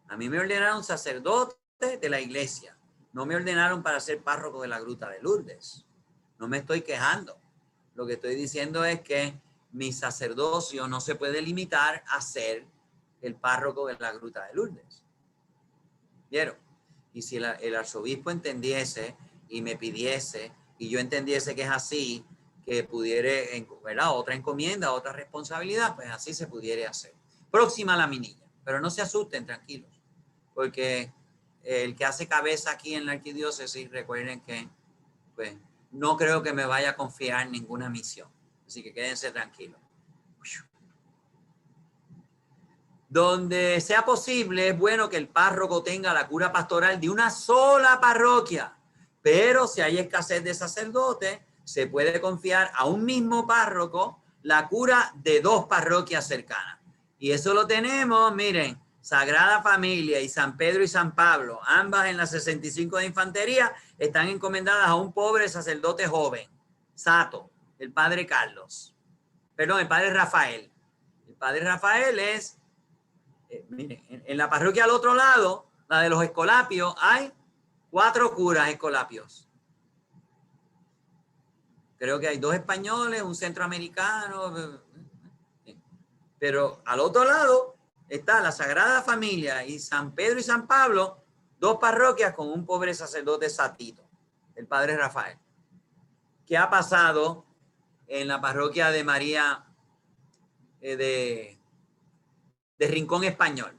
A mí me ordenaron sacerdote de la iglesia, no me ordenaron para ser párroco de la Gruta de Lourdes. No me estoy quejando. Lo que estoy diciendo es que mi sacerdocio no se puede limitar a ser el párroco de la Gruta de Lourdes. ¿Vieron? Y si el arzobispo entendiese y me pidiese y yo entendiese que es así, que pudiera, ¿verdad?, otra encomienda, otra responsabilidad, pues así se pudiera hacer. Próxima la minilla, pero no se asusten, tranquilos, porque el que hace cabeza aquí en la arquidiócesis, recuerden que pues no creo que me vaya a confiar ninguna misión, así que quédense tranquilos. Donde sea posible, es bueno que el párroco tenga la cura pastoral de una sola parroquia, pero si hay escasez de sacerdotes, se puede confiar a un mismo párroco la cura de 2 parroquias cercanas. Y eso lo tenemos, miren, Sagrada Familia y San Pedro y San Pablo, ambas en la 65 de Infantería, están encomendadas a un pobre sacerdote joven, Sato, el padre Carlos. Perdón, el padre Rafael. El padre Rafael es... miren, en la parroquia al otro lado, la de los Escolapios, hay 4 curas Escolapios. Creo que hay 2 españoles, un centroamericano. Pero al otro lado está la Sagrada Familia y San Pedro y San Pablo, 2 parroquias con un pobre sacerdote Satito, el padre Rafael. ¿Qué ha pasado en la parroquia de María de Rincón Español?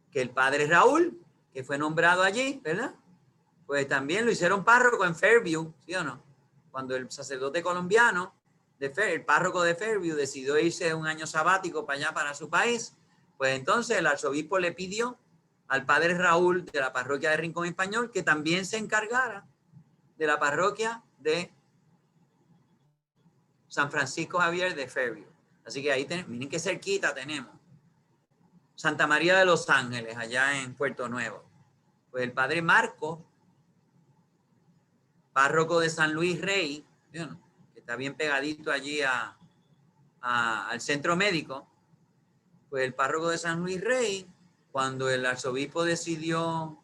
Que el padre Raúl, que fue nombrado allí, ¿verdad? Pues también lo hicieron párroco en Fairview, ¿sí o no? Cuando el sacerdote colombiano, el párroco de Fairview, decidió irse un año sabático para allá, para su país, pues entonces el arzobispo le pidió al padre Raúl de la parroquia de Rincón Español que también se encargara de la parroquia de San Francisco Javier de Fairview. Así que ahí tenemos, miren qué cerquita tenemos. Santa María de los Ángeles, allá en Puerto Nuevo. Pues el padre Marco, párroco de San Luis Rey, que está bien pegadito allí al centro médico, pues el párroco de San Luis Rey, cuando el arzobispo decidió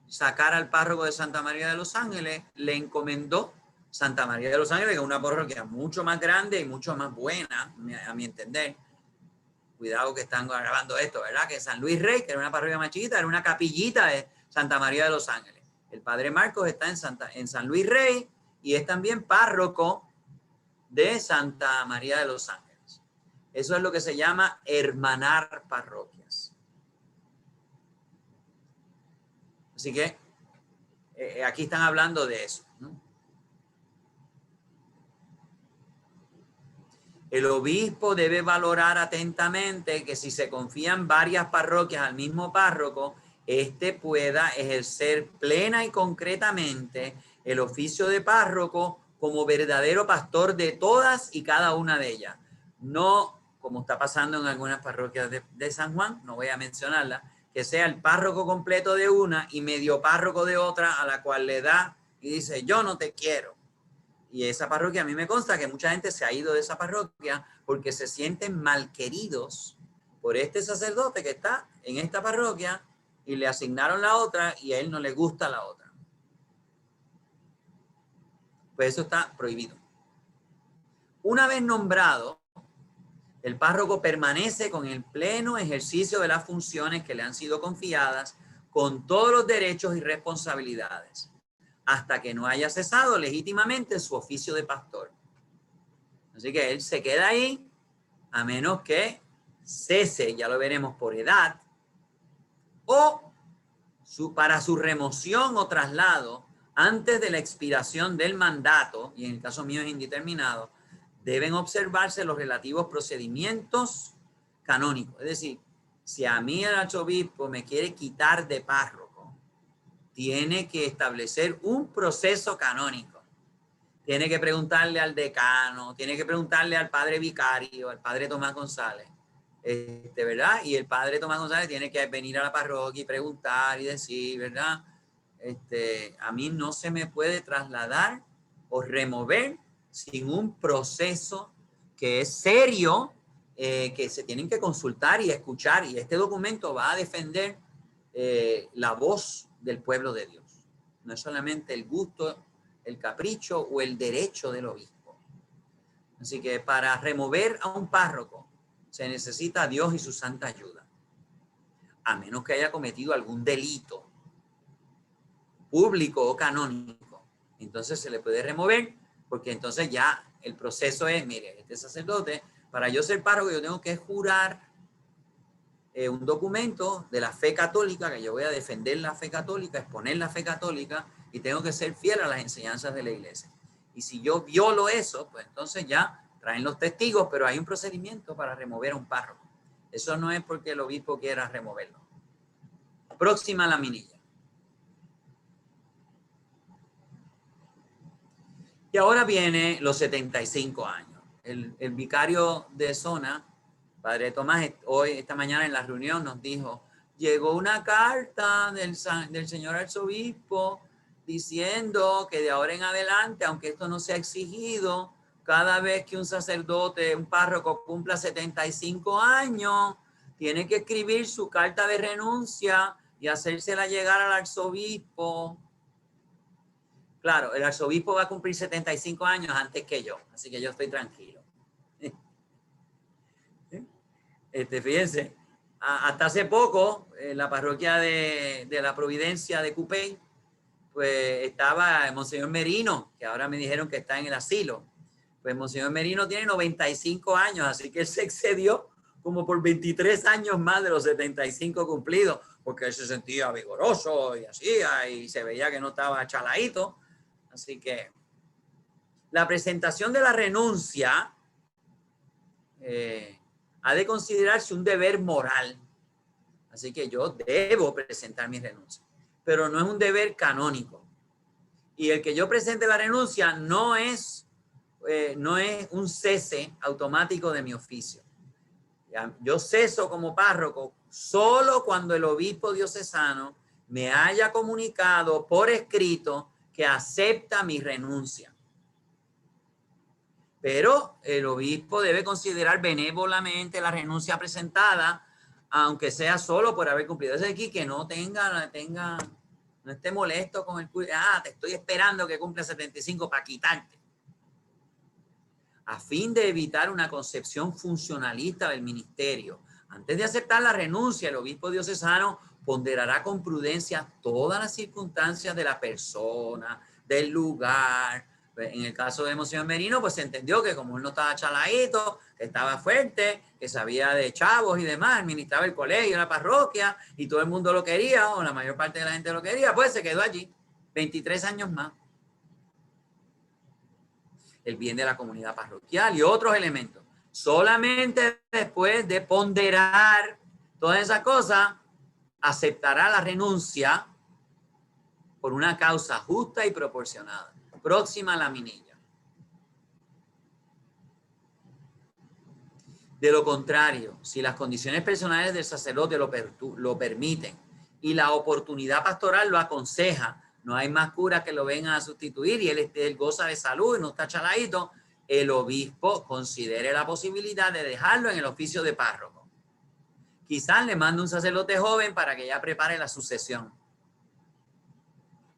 sacar al párroco de Santa María de los Ángeles, le encomendó Santa María de los Ángeles, que es una parroquia mucho más grande y mucho más buena, a mi entender. Cuidado que están grabando esto, ¿verdad? Que San Luis Rey, que era una parroquia más chiquita, era una capillita de Santa María de los Ángeles. El padre Marcos está en San Luis Rey y es también párroco de Santa María de los Ángeles. Eso es lo que se llama hermanar parroquias. Así que aquí están hablando de eso, ¿no? El obispo debe valorar atentamente que si se confían varias parroquias al mismo párroco, éste pueda ejercer plena y concretamente el oficio de párroco como verdadero pastor de todas y cada una de ellas. No, como está pasando en algunas parroquias de San Juan, no voy a mencionarla, que sea el párroco completo de una y medio párroco de otra, a la cual le da y dice, yo no te quiero. Y esa parroquia, a mí me consta que mucha gente se ha ido de esa parroquia porque se sienten malqueridos por este sacerdote que está en esta parroquia y le asignaron la otra y a él no le gusta la otra. Pues eso está prohibido. Una vez nombrado, el párroco permanece con el pleno ejercicio de las funciones que le han sido confiadas con todos los derechos y responsabilidades, hasta que no haya cesado legítimamente su oficio de pastor. Así que él se queda ahí a menos que cese, ya lo veremos, por edad, o para su remoción o traslado antes de la expiración del mandato, y en el caso mío es indeterminado, deben observarse los relativos procedimientos canónicos. Es decir, si a mí el arzobispo me quiere quitar de párroco, tiene que establecer un proceso canónico. Tiene que preguntarle al decano, tiene que preguntarle al padre vicario, al padre Tomás González, ¿verdad? Y el padre Tomás González tiene que venir a la parroquia y preguntar y decir, ¿verdad? A mí no se me puede trasladar o remover sin un proceso que es serio, que se tienen que consultar y escuchar, y este documento va a defender la voz del pueblo de Dios. No es solamente el gusto, el capricho o el derecho del obispo. Así que para remover a un párroco se necesita a Dios y su santa ayuda. A menos que haya cometido algún delito público o canónico. Entonces se le puede remover, porque entonces ya el proceso es, mire, este sacerdote, para yo ser párroco, yo tengo que jurar un documento de la fe católica, que yo voy a defender la fe católica, exponer la fe católica, y tengo que ser fiel a las enseñanzas de la iglesia. Y si yo violo eso, pues entonces ya traen los testigos, pero hay un procedimiento para remover a un párroco. Eso no es porque el obispo quiera removerlo. Próxima laminilla. Y ahora viene los 75 años. El vicario de zona, Padre Tomás, hoy, esta mañana en la reunión nos dijo, llegó una carta del señor arzobispo diciendo que de ahora en adelante, aunque esto no sea exigido, cada vez que un sacerdote, un párroco cumpla 75 años, tiene que escribir su carta de renuncia y hacérsela llegar al arzobispo. Claro, el arzobispo va a cumplir 75 años antes que yo, así que yo estoy tranquilo. Fíjense, hasta hace poco, la parroquia de la Providencia de Cupey, pues estaba Monseñor Merino, que ahora me dijeron que está en el asilo. Pues Monseñor Merino tiene 95 años, así que él se excedió como por 23 años más de los 75 cumplidos, porque él se sentía vigoroso y hacía, y se veía que no estaba chaladito. Así que la presentación de la renuncia ha de considerarse un deber moral. Así que yo debo presentar mi renuncia, pero no es un deber canónico. Y el que yo presente la renuncia no es un cese automático de mi oficio. Yo ceso como párroco solo cuando el obispo diocesano me haya comunicado por escrito que acepta mi renuncia. Pero el obispo debe considerar benévolamente la renuncia presentada, aunque sea solo por haber cumplido. Es aquí que no esté molesto con el te estoy esperando que cumpla 75 para quitarte. A fin de evitar una concepción funcionalista del ministerio, antes de aceptar la renuncia, el obispo diocesano ponderará con prudencia todas las circunstancias de la persona, del lugar. En el caso de Monseñor Merino, pues se entendió que como él no estaba chaladito, que estaba fuerte, que sabía de chavos y demás, administraba el colegio, la parroquia, y todo el mundo lo quería, o la mayor parte de la gente lo quería, pues se quedó allí 23 años más. El bien de la comunidad parroquial y otros elementos. Solamente después de ponderar todas esas cosas, aceptará la renuncia por una causa justa y proporcionada. Próxima laminilla. De lo contrario, si las condiciones personales del sacerdote lo permiten y la oportunidad pastoral lo aconseja, no hay más cura que lo vengan a sustituir y él goza de salud y no está chaladito, el obispo considere la posibilidad de dejarlo en el oficio de párroco. Quizás le mande un sacerdote joven para que ya prepare la sucesión.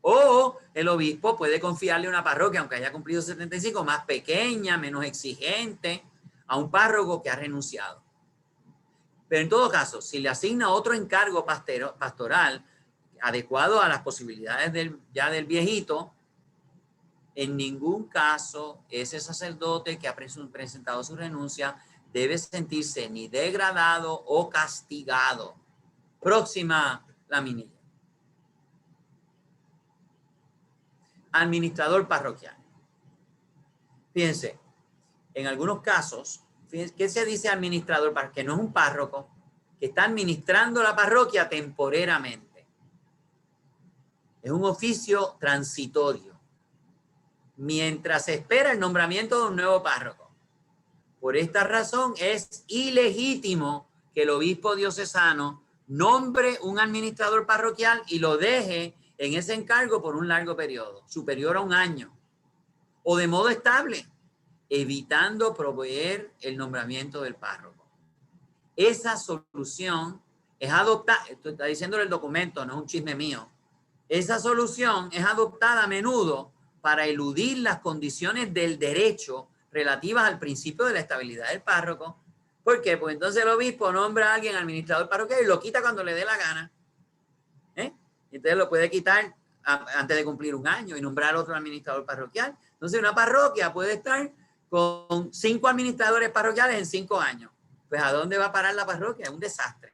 O el obispo puede confiarle una parroquia, aunque haya cumplido 75, más pequeña, menos exigente, a un párroco que ha renunciado. Pero en todo caso, si le asigna otro encargo pastoral adecuado a las posibilidades del viejito, en ningún caso ese sacerdote que ha presentado su renuncia debe sentirse ni degradado o castigado. Próxima laminilla. Administrador parroquial. Fíjense, en algunos casos, fíjense, ¿qué se dice administrador? Que no es un párroco, que está administrando la parroquia temporeramente. Es un oficio transitorio, mientras se espera el nombramiento de un nuevo párroco. Por esta razón es ilegítimo que el obispo diocesano nombre un administrador parroquial y lo deje en ese encargo por un largo periodo, superior a un año, o de modo estable, evitando proveer el nombramiento del párroco. Esa solución es adoptada, esto está diciéndole el documento, no es un chisme mío, esa solución es adoptada a menudo para eludir las condiciones del derecho relativas al principio de la estabilidad del párroco. ¿Por qué? Pues entonces el obispo nombra a alguien administrador parroquial y lo quita cuando le dé la gana. Entonces lo puede quitar antes de cumplir un año y nombrar otro administrador parroquial. Entonces una parroquia puede estar con 5 administradores parroquiales en 5 años. Pues ¿a dónde va a parar la parroquia? Es un desastre.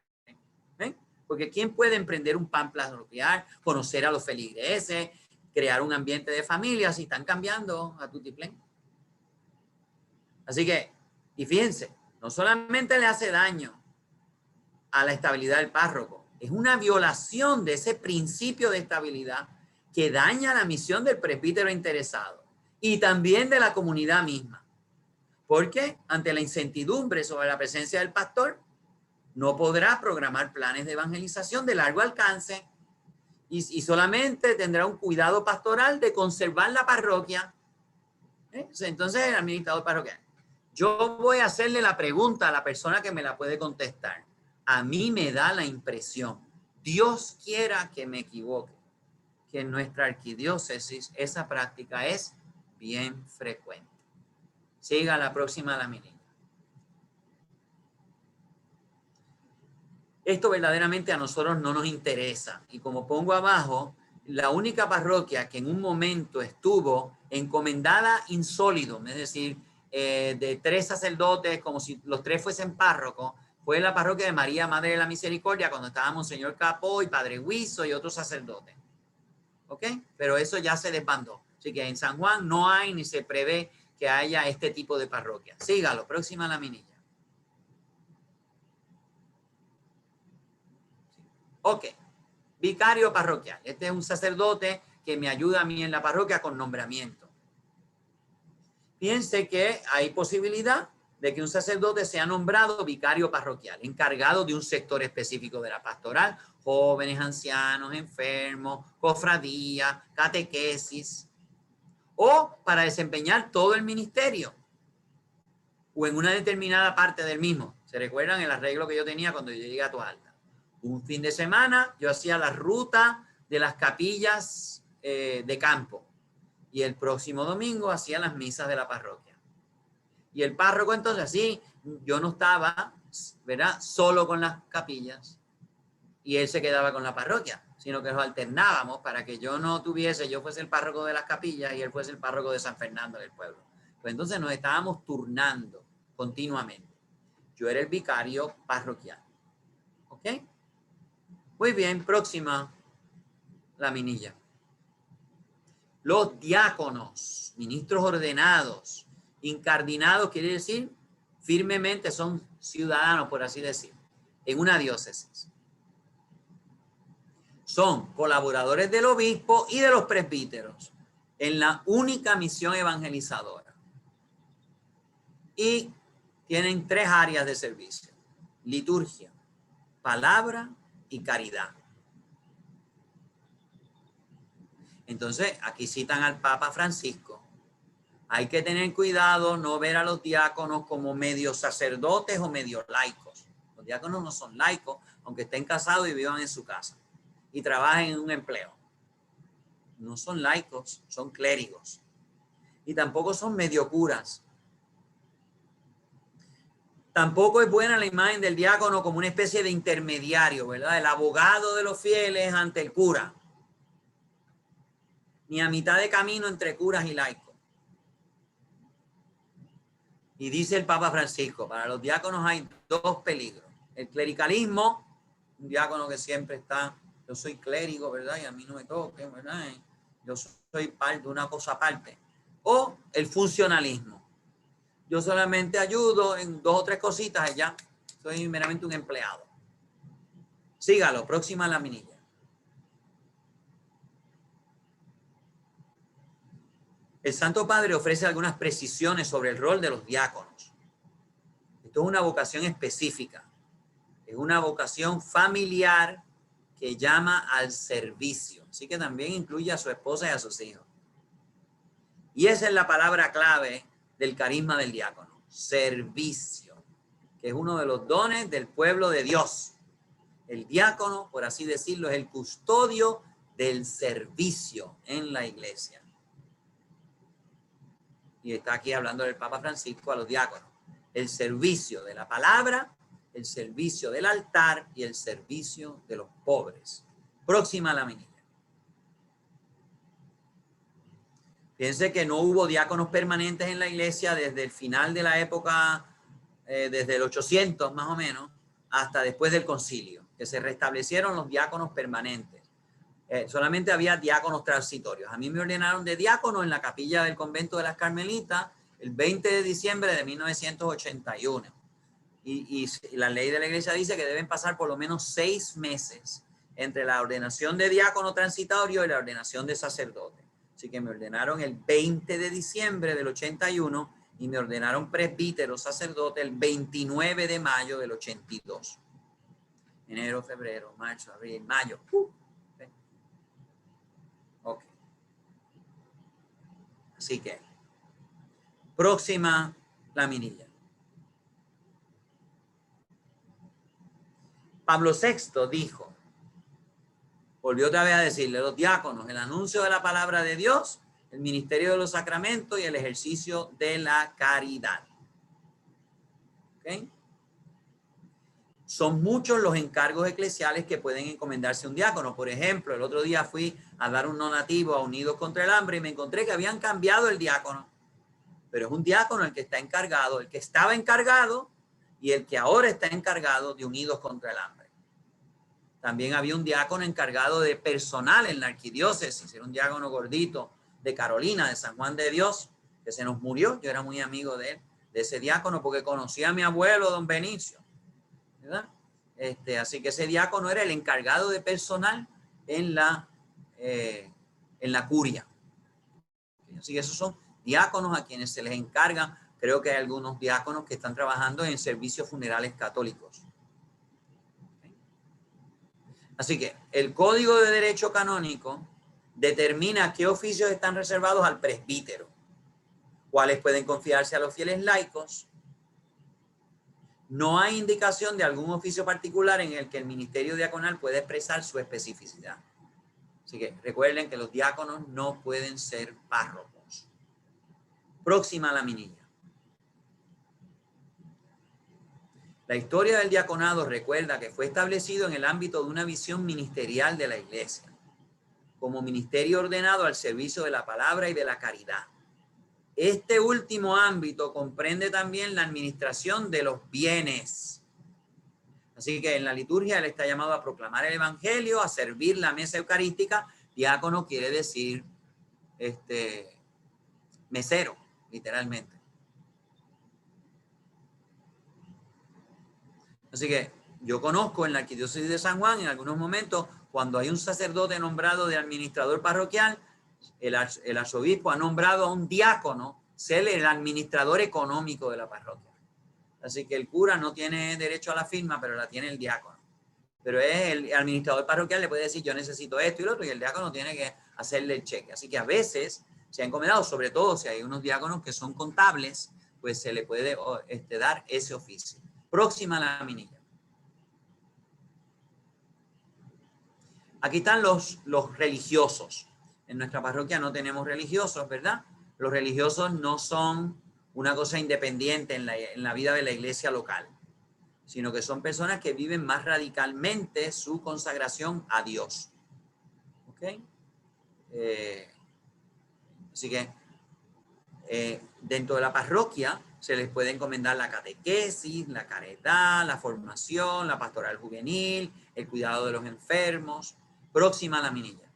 Porque ¿quién puede emprender un plan parroquial, conocer a los feligreses, crear un ambiente de familia si están cambiando a tutiplén? Así que, y fíjense, no solamente le hace daño a la estabilidad del párroco, es una violación de ese principio de estabilidad que daña la misión del presbítero interesado y también de la comunidad misma. Porque ante la incertidumbre sobre la presencia del pastor, no podrá programar planes de evangelización de largo alcance y solamente tendrá un cuidado pastoral de conservar la parroquia. Entonces, el administrador parroquial. Yo voy a hacerle la pregunta a la persona que me la puede contestar. A mí me da la impresión, Dios quiera que me equivoque, que en nuestra arquidiócesis esa práctica es bien frecuente. Siga la próxima lámina. Esto verdaderamente a nosotros no nos interesa. Y como pongo abajo, la única parroquia que en un momento estuvo encomendada insólido, es decir, de 3 sacerdotes, como si los 3 fuesen párrocos, fue la parroquia de María, Madre de la Misericordia, cuando estábamos Señor Capó y Padre Huizo y otros sacerdotes. ¿Ok? Pero eso ya se desbandó. Así que en San Juan no hay ni se prevé que haya este tipo de parroquia. Sígalo, próxima laminilla. Ok, vicario parroquial. Este es un sacerdote que me ayuda a mí en la parroquia con nombramiento. Piense que hay posibilidad de que un sacerdote sea nombrado vicario parroquial, encargado de un sector específico de la pastoral, jóvenes, ancianos, enfermos, cofradía, catequesis, o para desempeñar todo el ministerio, o en una determinada parte del mismo. ¿Se recuerdan el arreglo que yo tenía cuando yo llegué a Toalta? Un fin de semana yo hacía la ruta de las capillas de campo y el próximo domingo hacía las misas de la parroquia. Y el párroco entonces así, yo no estaba, ¿verdad?, solo con las capillas y él se quedaba con la parroquia, sino que nos alternábamos para que yo fuese el párroco de las capillas y él fuese el párroco de San Fernando del pueblo. Pues entonces nos estábamos turnando continuamente. Yo era el vicario parroquial. ¿Ok? Muy bien, próxima laminilla. Los diáconos, ministros ordenados, incardinados, quiere decir firmemente son ciudadanos, por así decir, en una diócesis. Son colaboradores del obispo y de los presbíteros en la única misión evangelizadora. Y tienen 3 áreas de servicio: liturgia, palabra y caridad. Entonces, aquí citan al Papa Francisco. Hay que tener cuidado, no ver a los diáconos como medio sacerdotes o medio laicos. Los diáconos no son laicos, aunque estén casados y vivan en su casa y trabajen en un empleo. No son laicos, son clérigos. Y tampoco son medio curas. Tampoco es buena la imagen del diácono como una especie de intermediario, ¿verdad? El abogado de los fieles ante el cura. Ni a mitad de camino entre curas y laicos. Y dice el Papa Francisco, para los diáconos hay 2 peligros. El clericalismo, un diácono que siempre está, yo soy clérigo, ¿verdad? Y a mí no me toque, ¿verdad? Yo soy parte de una cosa aparte. O el funcionalismo. Yo solamente ayudo en 2 o 3 cositas y ya soy meramente un empleado. Sígalo, próxima laminilla. El Santo Padre ofrece algunas precisiones sobre el rol de los diáconos. Esto es una vocación específica. Es una vocación familiar que llama al servicio. Así que también incluye a su esposa y a sus hijos. Y esa es la palabra clave del carisma del diácono. Servicio. Que es uno de los dones del pueblo de Dios. El diácono, por así decirlo, es el custodio del servicio en la iglesia. Y está aquí hablando del Papa Francisco a los diáconos. el servicio de la palabra, el servicio del altar y el servicio de los pobres. Próxima lámina. Fíjense que no hubo diáconos permanentes en la iglesia desde el final de la época, desde el 800 más o menos, hasta después del concilio, que se restablecieron los diáconos permanentes. Solamente había diáconos transitorios. A mí me ordenaron de diácono en la capilla del convento de las Carmelitas el 20 de diciembre de 1981. Y la ley de la iglesia dice que deben pasar por lo menos 6 meses entre la ordenación de diácono transitorio y la ordenación de sacerdote. Así que me ordenaron el 20 de diciembre del 81 y me ordenaron presbítero sacerdote el 29 de mayo del 82. Enero, febrero, marzo, abril, mayo. Ok. Así que, próxima laminilla. Pablo VI dijo, volvió otra vez a decirle, los diáconos, el anuncio de la palabra de Dios, el ministerio de los sacramentos y el ejercicio de la caridad. ¿Okay? Son muchos los encargos eclesiales que pueden encomendarse a un diácono. Por ejemplo, el otro día fui a dar un donativo a Unidos contra el Hambre y me encontré que habían cambiado el diácono. Pero es un diácono el que está encargado, el que estaba encargado y el que ahora está encargado de Unidos contra el Hambre. También había un diácono encargado de personal en la arquidiócesis, era un diácono gordito de Carolina, de San Juan de Dios, que se nos murió. Yo era muy amigo de él, de ese diácono, porque conocía a mi abuelo, don Benicio, ¿verdad? Así que ese diácono era el encargado de personal en la curia. Así que esos son diáconos a quienes se les encarga. Creo que hay algunos diáconos que están trabajando en servicios funerales católicos. Así que el Código de Derecho Canónico determina qué oficios están reservados al presbítero, cuáles pueden confiarse a los fieles laicos. No hay indicación de algún oficio particular en el que el ministerio diaconal pueda expresar su especificidad. Así que recuerden que los diáconos no pueden ser párrocos. Próxima laminilla. La historia del diaconado recuerda que fue establecido en el ámbito de una visión ministerial de la iglesia, como ministerio ordenado al servicio de la palabra y de la caridad. Este último ámbito comprende también la administración de los bienes. Así que en la liturgia él está llamado a proclamar el evangelio, a servir la mesa eucarística. Diácono quiere decir mesero, literalmente. Así que yo conozco en la arquidiócesis de San Juan, en algunos momentos, cuando hay un sacerdote nombrado de administrador parroquial, el arzobispo ha nombrado a un diácono ser el administrador económico de la parroquia. Así que el cura no tiene derecho a la firma, pero la tiene el diácono. Pero es el administrador parroquial, le puede decir yo necesito esto y lo otro, y el diácono tiene que hacerle el cheque. Así que a veces se ha encomendado, sobre todo si hay unos diáconos que son contables, pues se le puede dar ese oficio. Próxima laminilla. Aquí están los religiosos. En nuestra parroquia no tenemos religiosos, ¿verdad? Los religiosos no son una cosa independiente en la vida de la iglesia local, sino que son personas que viven más radicalmente su consagración a Dios. ¿Ok? Así que dentro de la parroquia se les puede encomendar la catequesis, la caridad, la formación, la pastoral juvenil, el cuidado de los enfermos. Próxima laminilla.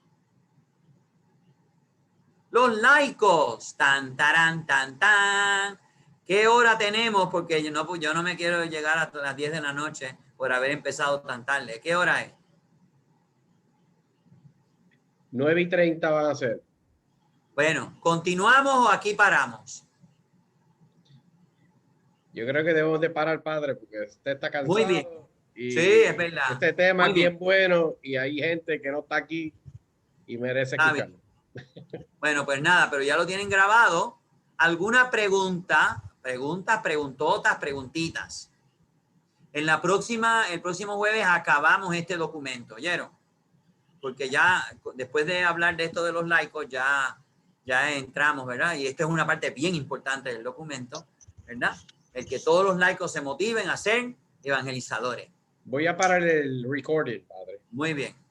Los laicos. Tan, tarán, tan, tan. ¿Qué hora tenemos? Porque yo no me quiero llegar hasta las 10 de la noche por haber empezado tan tarde. ¿Qué hora es? 9:30 van a ser. Bueno, ¿continuamos o aquí paramos? Yo creo que debemos de parar, padre, porque usted está cansado. Muy bien. Y sí, es verdad. Este tema Muy es bien bueno y hay gente que no está aquí y merece escucharlo. Bueno, pues nada, pero ya lo tienen grabado. ¿Alguna pregunta? Preguntotas, preguntitas. El próximo jueves acabamos este documento, ¿oyeron? Porque ya, después de hablar de esto de los laicos, ya entramos, ¿verdad? Y esta es una parte bien importante del documento, ¿verdad? el que todos los laicos se motiven a ser evangelizadores. Voy a parar el recording, padre. Muy bien.